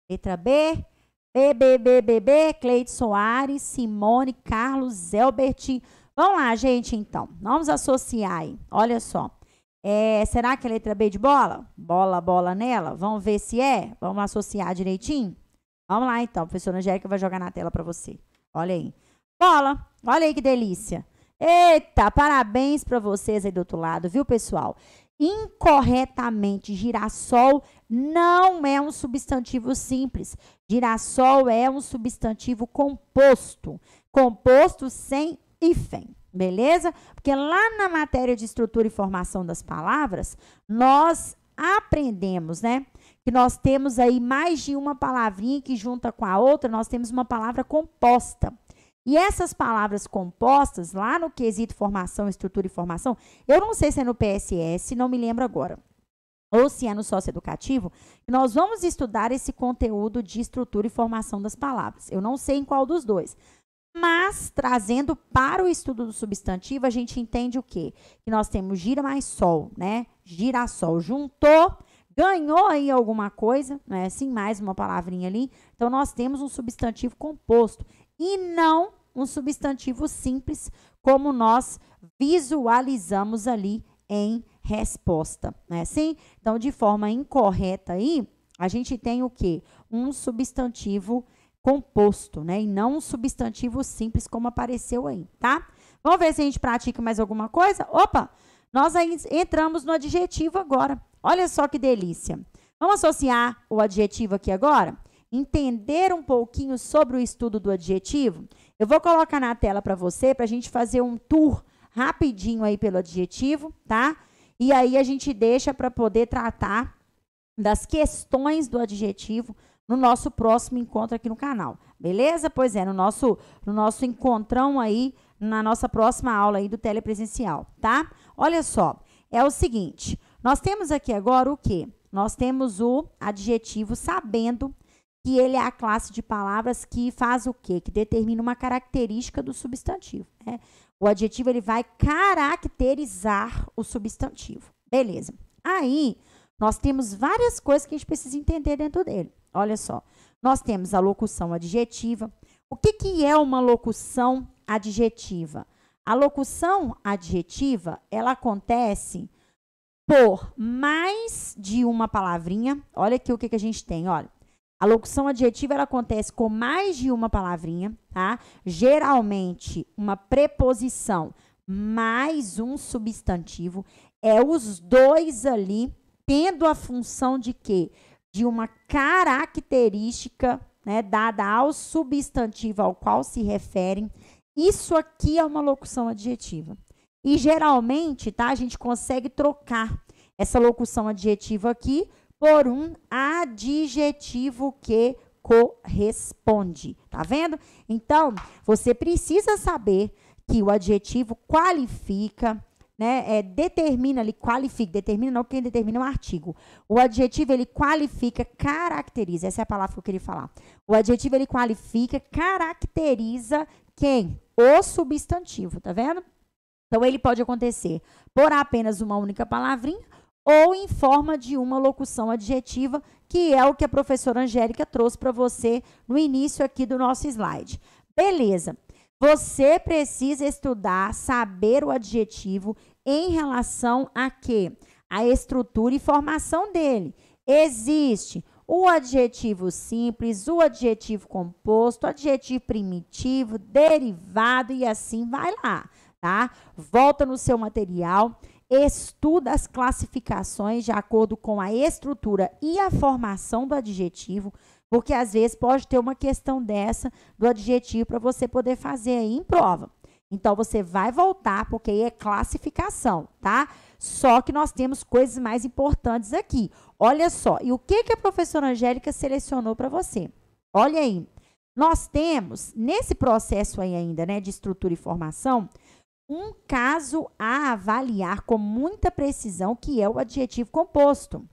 Letra B. BBBBB, Cleide Soares, Simone, Carlos, Zelbert. Vamos lá, gente, então. Vamos associar aí. Olha só. Será que é a letra B de bola? Bola nela? Vamos ver se é? Vamos associar direitinho? Vamos lá, então. A professora Angélica vai jogar na tela para você. Olha aí. Bola. Olha aí que delícia. Eita, parabéns para vocês aí do outro lado, viu, pessoal? Incorretamente, girassol não é um substantivo simples. Girassol é um substantivo composto. Composto sem hífen, beleza? Porque lá na matéria de estrutura e formação das palavras, nós aprendemos, né? Que nós temos aí mais de uma palavrinha que junta com a outra, nós temos uma palavra composta. E essas palavras compostas, lá no quesito formação, estrutura e formação, eu não sei se é no PSS, não me lembro agora, ou se é no socioeducativo, nós vamos estudar esse conteúdo de estrutura e formação das palavras. Eu não sei em qual dos dois. Mas, trazendo para o estudo do substantivo, a gente entende o quê? Que nós temos gira mais sol, né? Girassol juntou, ganhou aí alguma coisa, né? Assim, mais uma palavrinha ali. Então, nós temos um substantivo composto. E não um substantivo simples, como nós visualizamos ali em resposta, né? Assim, então, de forma incorreta aí, a gente tem o quê? Um substantivo composto, né? E não um substantivo simples, como apareceu aí, tá? Vamos ver se a gente pratica mais alguma coisa? Opa! Nós aí entramos no adjetivo agora. Olha só que delícia. Vamos associar o adjetivo aqui agora? Entender um pouquinho sobre o estudo do adjetivo, eu vou colocar na tela para você, para a gente fazer um tour rapidinho aí pelo adjetivo, tá? E aí a gente deixa para poder tratar das questões do adjetivo no nosso próximo encontro aqui no canal, beleza? Pois é, no nosso encontrão aí, na nossa próxima aula aí do telepresencial, tá? Olha só, é o seguinte, nós temos aqui agora o quê? Nós temos o adjetivo sabendo que ele é a classe de palavras que faz o quê? Que determina uma característica do substantivo, né? O adjetivo, ele vai caracterizar o substantivo. Beleza. Aí, nós temos várias coisas que a gente precisa entender dentro dele. Olha só. Nós temos a locução adjetiva. O que é uma locução adjetiva? A locução adjetiva, ela acontece por mais de uma palavrinha, olha aqui o que a gente tem, olha. A locução adjetiva, ela acontece com mais de uma palavrinha, tá? Geralmente, uma preposição mais um substantivo, é os dois ali tendo a função de quê? De uma característica, né, dada ao substantivo ao qual se referem. Isso aqui é uma locução adjetiva. E geralmente, tá, a gente consegue trocar essa locução adjetiva aqui por um adjetivo que corresponde. Tá vendo? Então, você precisa saber que o adjetivo qualifica, né, determina ali, qualifica, determina não, quem determina é um artigo. O adjetivo, ele qualifica, caracteriza, essa é a palavra que eu queria falar. O adjetivo, ele qualifica, caracteriza quem? O substantivo, tá vendo? Então, ele pode acontecer por apenas uma única palavrinha ou em forma de uma locução adjetiva, que é o que a professora Angélica trouxe para você no início aqui do nosso slide. Beleza. Você precisa estudar, saber o adjetivo em relação a quê? A estrutura e formação dele. Existe o adjetivo simples, o adjetivo composto, o adjetivo primitivo, derivado e assim vai lá, tá? Volta no seu material, estuda as classificações de acordo com a estrutura e a formação do adjetivo, porque às vezes pode ter uma questão dessa do adjetivo para você poder fazer aí em prova. Então, você vai voltar, porque aí é classificação, tá? Só que nós temos coisas mais importantes aqui. Olha só, e o que a professora Angélica selecionou para você? Olha aí, nós temos, nesse processo aí ainda, né, de estrutura e formação, um caso a avaliar com muita precisão, que é o adjetivo composto.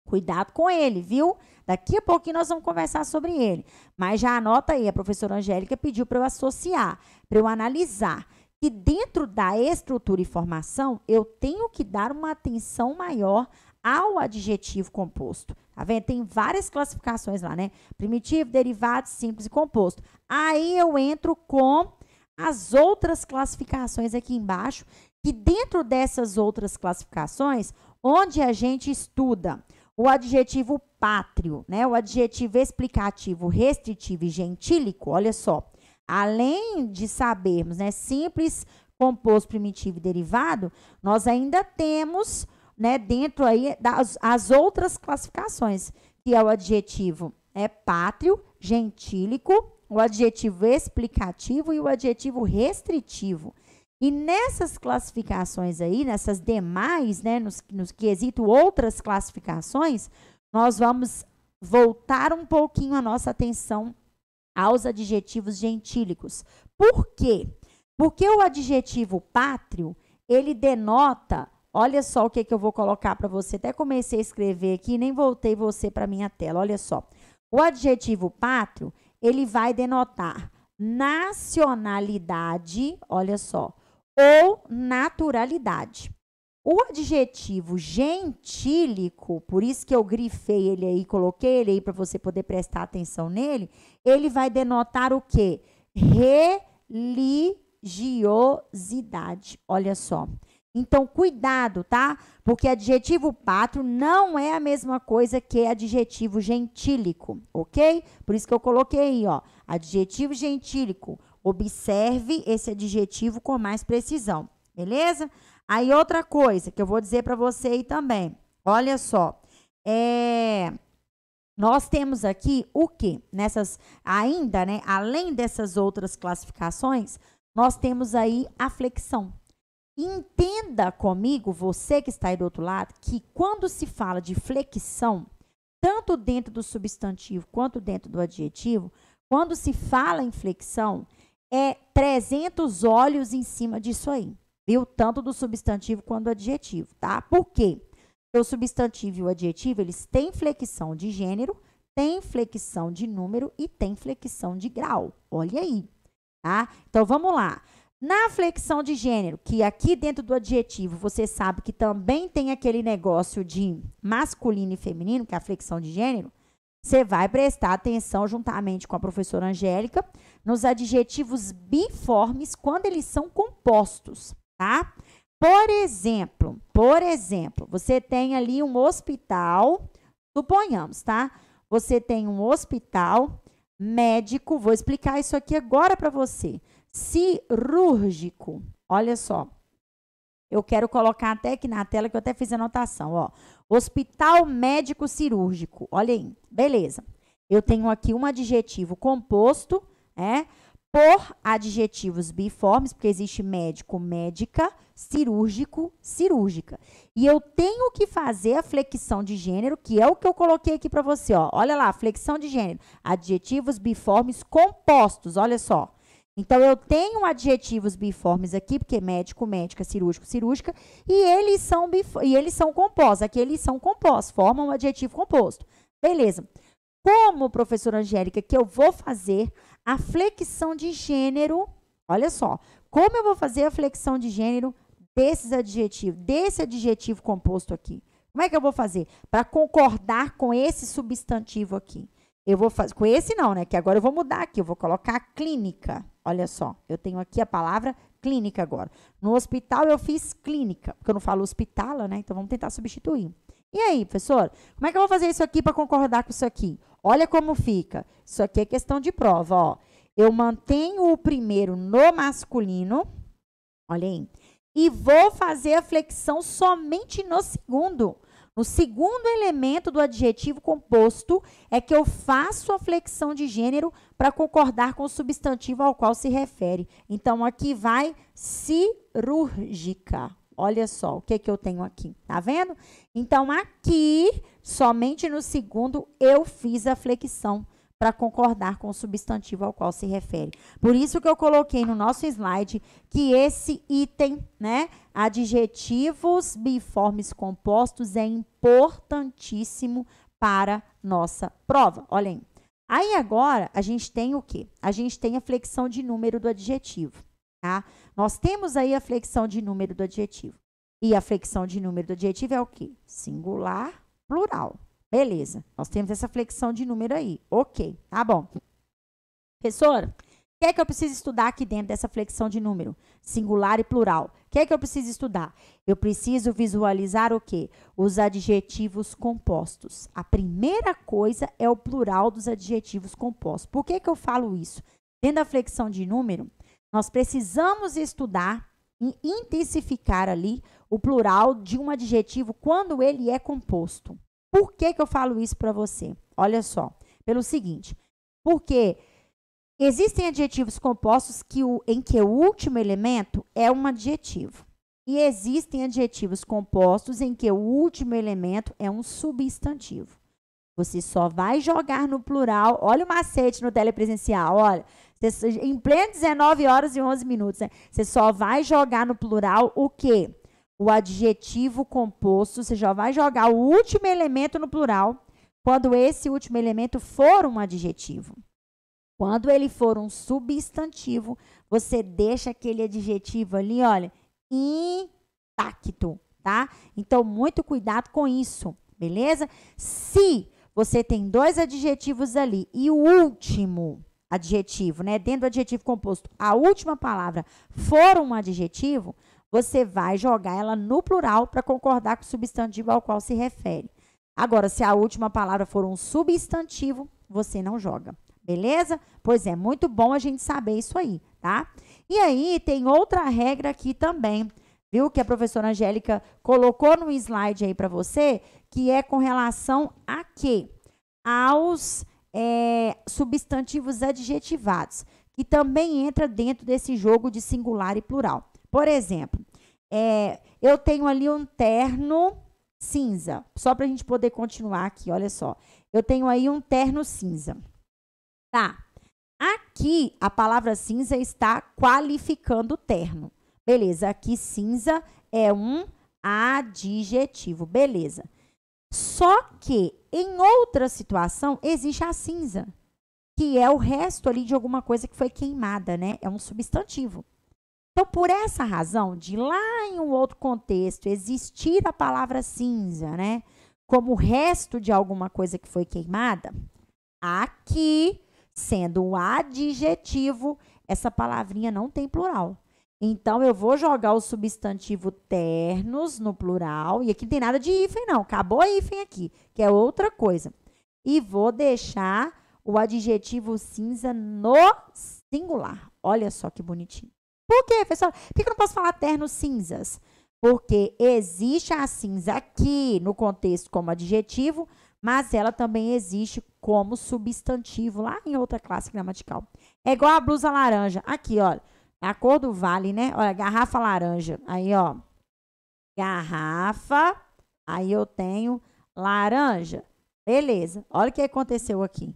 Cuidado com ele, viu? Daqui a pouquinho nós vamos conversar sobre ele. Mas já anota aí, a professora Angélica pediu para eu associar, para eu analisar que dentro da estrutura e formação, eu tenho que dar uma atenção maior ao adjetivo composto. Tá vendo? Tem várias classificações lá, né? Primitivo, derivado, simples e composto. Aí eu entro com as outras classificações aqui embaixo, que dentro dessas outras classificações, onde a gente estuda o adjetivo pátrio, né? O adjetivo explicativo, restritivo e gentílico, olha só. Além de sabermos, né, simples, composto, primitivo e derivado, nós ainda temos, né, dentro aí as outras classificações, que é o adjetivo pátrio, gentílico, o adjetivo explicativo e o adjetivo restritivo. E nessas classificações aí, nessas demais, né, nos quesitos outras classificações, nós vamos voltar um pouquinho a nossa atenção aos adjetivos gentílicos. Por quê? Porque o adjetivo pátrio, ele denota, olha só o que eu vou colocar para você, até comecei a escrever aqui, nem voltei você para a minha tela, olha só. O adjetivo pátrio, ele vai denotar nacionalidade, olha só, ou naturalidade. O adjetivo gentílico, por isso que eu grifei ele aí, coloquei ele aí para você poder prestar atenção nele, ele vai denotar o quê? Religiosidade, olha só. Então, cuidado, tá? Porque adjetivo pátrio não é a mesma coisa que adjetivo gentílico, ok? Por isso que eu coloquei aí, ó, adjetivo gentílico. Observe esse adjetivo com mais precisão, beleza? Aí, outra coisa que eu vou dizer para você aí também, olha só, nós temos aqui o quê? Nessas, ainda, né, além dessas outras classificações, nós temos aí a flexão. Entenda comigo, você que está aí do outro lado, que quando se fala de flexão, tanto dentro do substantivo quanto dentro do adjetivo, quando se fala em flexão, é 300 olhos em cima disso aí, viu? Tanto do substantivo quanto do adjetivo, tá? Por quê? Porque o substantivo e o adjetivo, eles têm flexão de gênero, têm flexão de número e têm flexão de grau. Olha aí, tá? Então, vamos lá. Na flexão de gênero, que aqui dentro do adjetivo, você sabe que também tem aquele negócio de masculino e feminino, que é a flexão de gênero, você vai prestar atenção juntamente com a professora Angélica nos adjetivos biformes quando eles são compostos, tá? Por exemplo, você tem ali um hospital, suponhamos, tá? Você tem um hospital médico, vou explicar isso aqui agora para você. Cirúrgico, olha só. Eu quero colocar até aqui na tela, que eu até fiz a anotação, ó. Hospital médico cirúrgico, olha aí, beleza. Eu tenho aqui um adjetivo composto, por adjetivos biformes, porque existe médico, médica, cirúrgico, cirúrgica. E eu tenho que fazer a flexão de gênero, que é o que eu coloquei aqui para você, ó. Olha lá, flexão de gênero. Adjetivos biformes compostos, olha só. Então, eu tenho adjetivos biformes aqui, porque médico, médica, cirúrgico, cirúrgica, e eles são compostos. Aqui eles são compostos, formam um adjetivo composto. Beleza. Como, professora Angélica, que eu vou fazer a flexão de gênero? Olha só, como eu vou fazer a flexão de gênero desses adjetivos, desse adjetivo composto aqui? Como é que eu vou fazer? Para concordar com esse substantivo aqui. Eu vou fazer, com esse não, né? Que agora eu vou mudar aqui, eu vou colocar clínica. Olha só, eu tenho aqui a palavra clínica agora. No hospital eu fiz clínica, porque eu não falo hospitala, né? Então vamos tentar substituir. E aí, professor, como é que eu vou fazer isso aqui para concordar com isso aqui? Olha como fica. Isso aqui é questão de prova, ó. Eu mantenho o primeiro no masculino, olha aí, e vou fazer a flexão somente no segundo. No segundo elemento do adjetivo composto é que eu faço a flexão de gênero para concordar com o substantivo ao qual se refere. Então, aqui vai cirúrgica. Olha só o que eu tenho aqui, tá vendo? Então, aqui, somente no segundo, eu fiz a flexão para concordar com o substantivo ao qual se refere. Por isso que eu coloquei no nosso slide que esse item, né, adjetivos biformes compostos, é importantíssimo para nossa prova. Olhem. Aí agora, a gente tem o quê? A gente tem a flexão de número do adjetivo, tá? Nós temos aí a flexão de número do adjetivo. E a flexão de número do adjetivo é o quê? Singular, plural. Beleza, nós temos essa flexão de número aí. Ok, tá bom. Professora, o que é que eu preciso estudar aqui dentro dessa flexão de número? Singular e plural. O que é que eu preciso estudar? Eu preciso visualizar o quê? Os adjetivos compostos. A primeira coisa é o plural dos adjetivos compostos. Por que eu falo isso? Dentro da flexão de número, nós precisamos estudar e intensificar ali o plural de um adjetivo quando ele é composto. Por que eu falo isso para você? Olha só, pelo seguinte, porque existem adjetivos compostos em que o último elemento é um adjetivo. E existem adjetivos compostos em que o último elemento é um substantivo. Você só vai jogar no plural, olha o macete no telepresencial, olha, em pleno 19 horas e 11 minutos, né? Você só vai jogar no plural o quê? O adjetivo composto, você já vai jogar o último elemento no plural, quando esse último elemento for um adjetivo. Quando ele for um substantivo, você deixa aquele adjetivo ali, olha, intacto, tá? Então, muito cuidado com isso, beleza? Se você tem dois adjetivos ali e o último adjetivo, né, dentro do adjetivo composto, a última palavra for um adjetivo, você vai jogar ela no plural para concordar com o substantivo ao qual se refere. Agora, se a última palavra for um substantivo, você não joga, beleza? Pois é, muito bom a gente saber isso aí, tá? E aí, tem outra regra aqui também, viu? Que a professora Angélica colocou no slide aí para você, que é com relação a quê? Aos substantivos adjetivados, que também entra dentro desse jogo de singular e plural. Por exemplo, eu tenho ali um terno cinza, só para a gente poder continuar aqui, olha só. Eu tenho aí um terno cinza. Tá. Aqui, a palavra cinza está qualificando o terno. Beleza, aqui cinza é um adjetivo, beleza. Só que, em outra situação, existe a cinza, que é o resto ali de alguma coisa que foi queimada, né? É um substantivo. Então, por essa razão, de lá em um outro contexto, existir a palavra cinza, né? Como o resto de alguma coisa que foi queimada, aqui, sendo um adjetivo, essa palavrinha não tem plural. Então, eu vou jogar o substantivo ternos no plural. E aqui não tem nada de hífen, não. Acabou a hífen aqui, que é outra coisa. E vou deixar o adjetivo cinza no singular. Olha só que bonitinho. Por quê, professora? Por que eu não posso falar ternos cinzas? Porque existe a cinza aqui no contexto como adjetivo, mas ela também existe como substantivo lá em outra classe gramatical. É igual a blusa laranja. Aqui, olha. A cor do vale, né? Olha, garrafa laranja. Aí, ó. Garrafa. Aí eu tenho laranja. Beleza. Olha o que aconteceu aqui.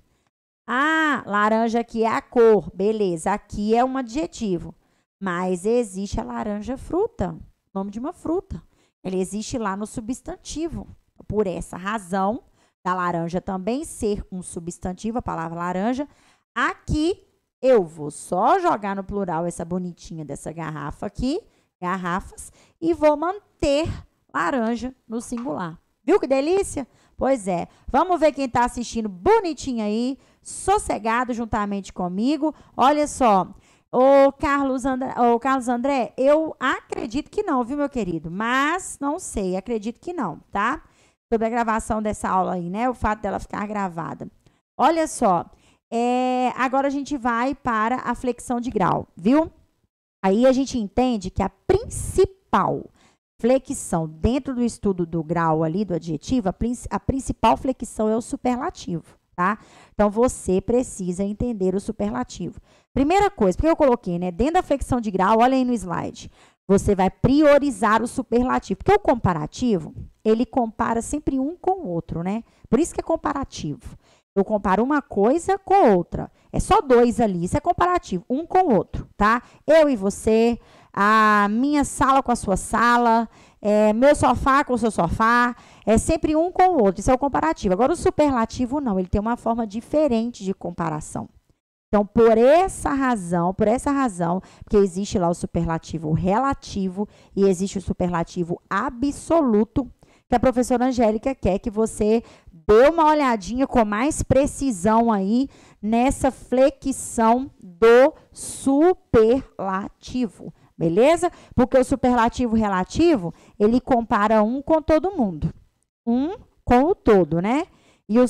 Ah, laranja aqui é a cor. Beleza. Aqui é um adjetivo. Mas existe a laranja fruta. Nome de uma fruta. Ele existe lá no substantivo. Por essa razão, da laranja também ser um substantivo, a palavra laranja, aqui eu vou só jogar no plural essa bonitinha dessa garrafa aqui, garrafas, e vou manter laranja no singular. Viu que delícia? Pois é. Vamos ver quem está assistindo bonitinho aí, sossegado juntamente comigo. Olha só. Ô, Carlos André, eu acredito que não, viu, meu querido? Mas não sei, acredito que não, tá? Sobre a gravação dessa aula aí, né? O fato dela ficar gravada. Olha só. Agora a gente vai para a flexão de grau, viu? Aí a gente entende que a principal flexão dentro do estudo do grau ali, do adjetivo, a principal flexão é o superlativo, tá? Então, você precisa entender o superlativo. Primeira coisa, porque eu coloquei, né? Dentro da flexão de grau, olha aí no slide, você vai priorizar o superlativo. Porque o comparativo, ele compara sempre um com o outro, né? Por isso que é comparativo. Eu comparo uma coisa com outra. É só dois ali, isso é comparativo, um com o outro, tá? Eu e você, a minha sala com a sua sala, meu sofá com o seu sofá, é sempre um com o outro, isso é o comparativo. Agora, o superlativo não, ele tem uma forma diferente de comparação. Então, por essa razão, porque existe lá o superlativo relativo e existe o superlativo absoluto, que a professora Angélica quer que você dê uma olhadinha com mais precisão aí nessa flexão do superlativo, beleza? Porque o superlativo relativo, ele compara um com todo mundo, um com o todo, né? E o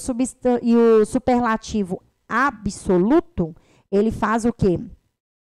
superlativo absoluto, ele faz o quê?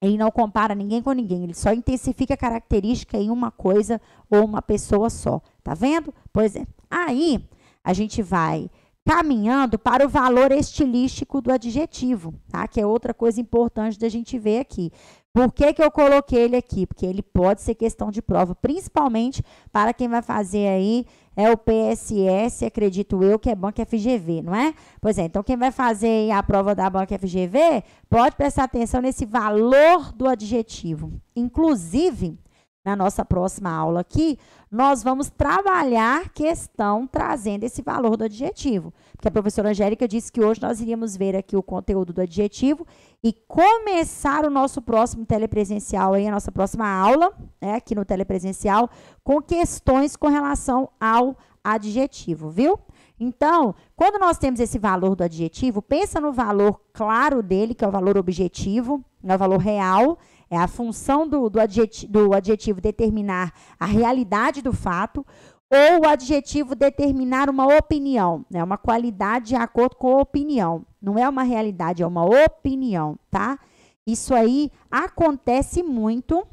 Ele não compara ninguém com ninguém, ele só intensifica a característica em uma coisa ou uma pessoa só, tá vendo? Pois é. Aí, a gente vai caminhando para o valor estilístico do adjetivo, tá? Que é outra coisa importante da gente ver aqui. Por que que eu coloquei ele aqui? Porque ele pode ser questão de prova, principalmente para quem vai fazer aí o PSS, acredito eu, que é Banca FGV, não é? Pois é, então quem vai fazer aí a prova da Banca FGV, pode prestar atenção nesse valor do adjetivo. Inclusive, na nossa próxima aula aqui, nós vamos trabalhar questão trazendo esse valor do adjetivo. Porque a professora Angélica disse que hoje nós iríamos ver aqui o conteúdo do adjetivo e começar o nosso próximo telepresencial, aí, a nossa próxima aula, né, aqui no telepresencial, com questões com relação ao adjetivo, viu? Então, quando nós temos esse valor do adjetivo, pensa no valor claro dele, que é o valor objetivo, é o valor real, é a função do adjetivo determinar a realidade do fato, ou o adjetivo determinar uma opinião, né? Uma qualidade de acordo com a opinião. Não é uma realidade, é uma opinião, tá? Isso aí acontece muito,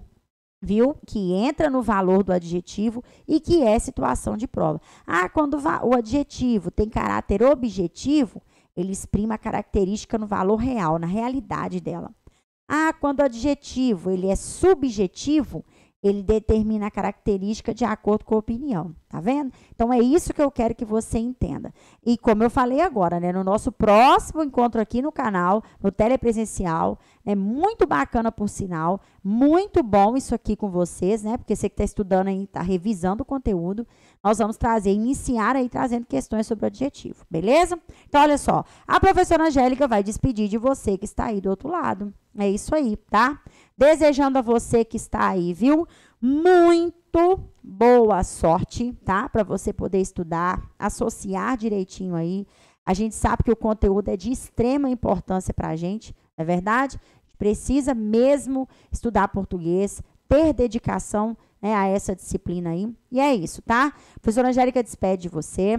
viu? Que entra no valor do adjetivo e que é situação de prova. Ah, quando o adjetivo tem caráter objetivo, ele exprime a característica no valor real, na realidade dela. Ah, quando o adjetivo ele é subjetivo, ele determina a característica de acordo com a opinião, tá vendo? Então, é isso que eu quero que você entenda. E como eu falei agora, né, no nosso próximo encontro aqui no canal, no telepresencial, é muito bacana por sinal, muito bom isso aqui com vocês, né? Porque você que está estudando aí, está revisando o conteúdo, nós vamos iniciar aí trazendo questões sobre o adjetivo, beleza? Então, olha só, a professora Angélica vai despedir de você que está aí do outro lado. É isso aí, tá? Desejando a você que está aí, viu? Muito boa sorte, tá? Para você poder estudar, associar direitinho aí. A gente sabe que o conteúdo é de extrema importância para a gente, não é verdade? Precisa mesmo estudar português, ter dedicação, né, a essa disciplina aí. E é isso, tá? Professora Angélica despede de você,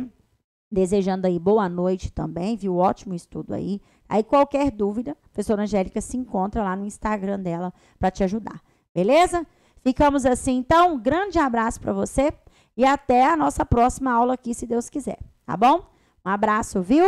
desejando aí boa noite também, viu? Ótimo estudo aí. Aí qualquer dúvida, a professora Angélica se encontra lá no Instagram dela para te ajudar. Beleza? Ficamos assim, então. Um grande abraço para você e até a nossa próxima aula aqui, se Deus quiser. Tá bom? Um abraço, viu?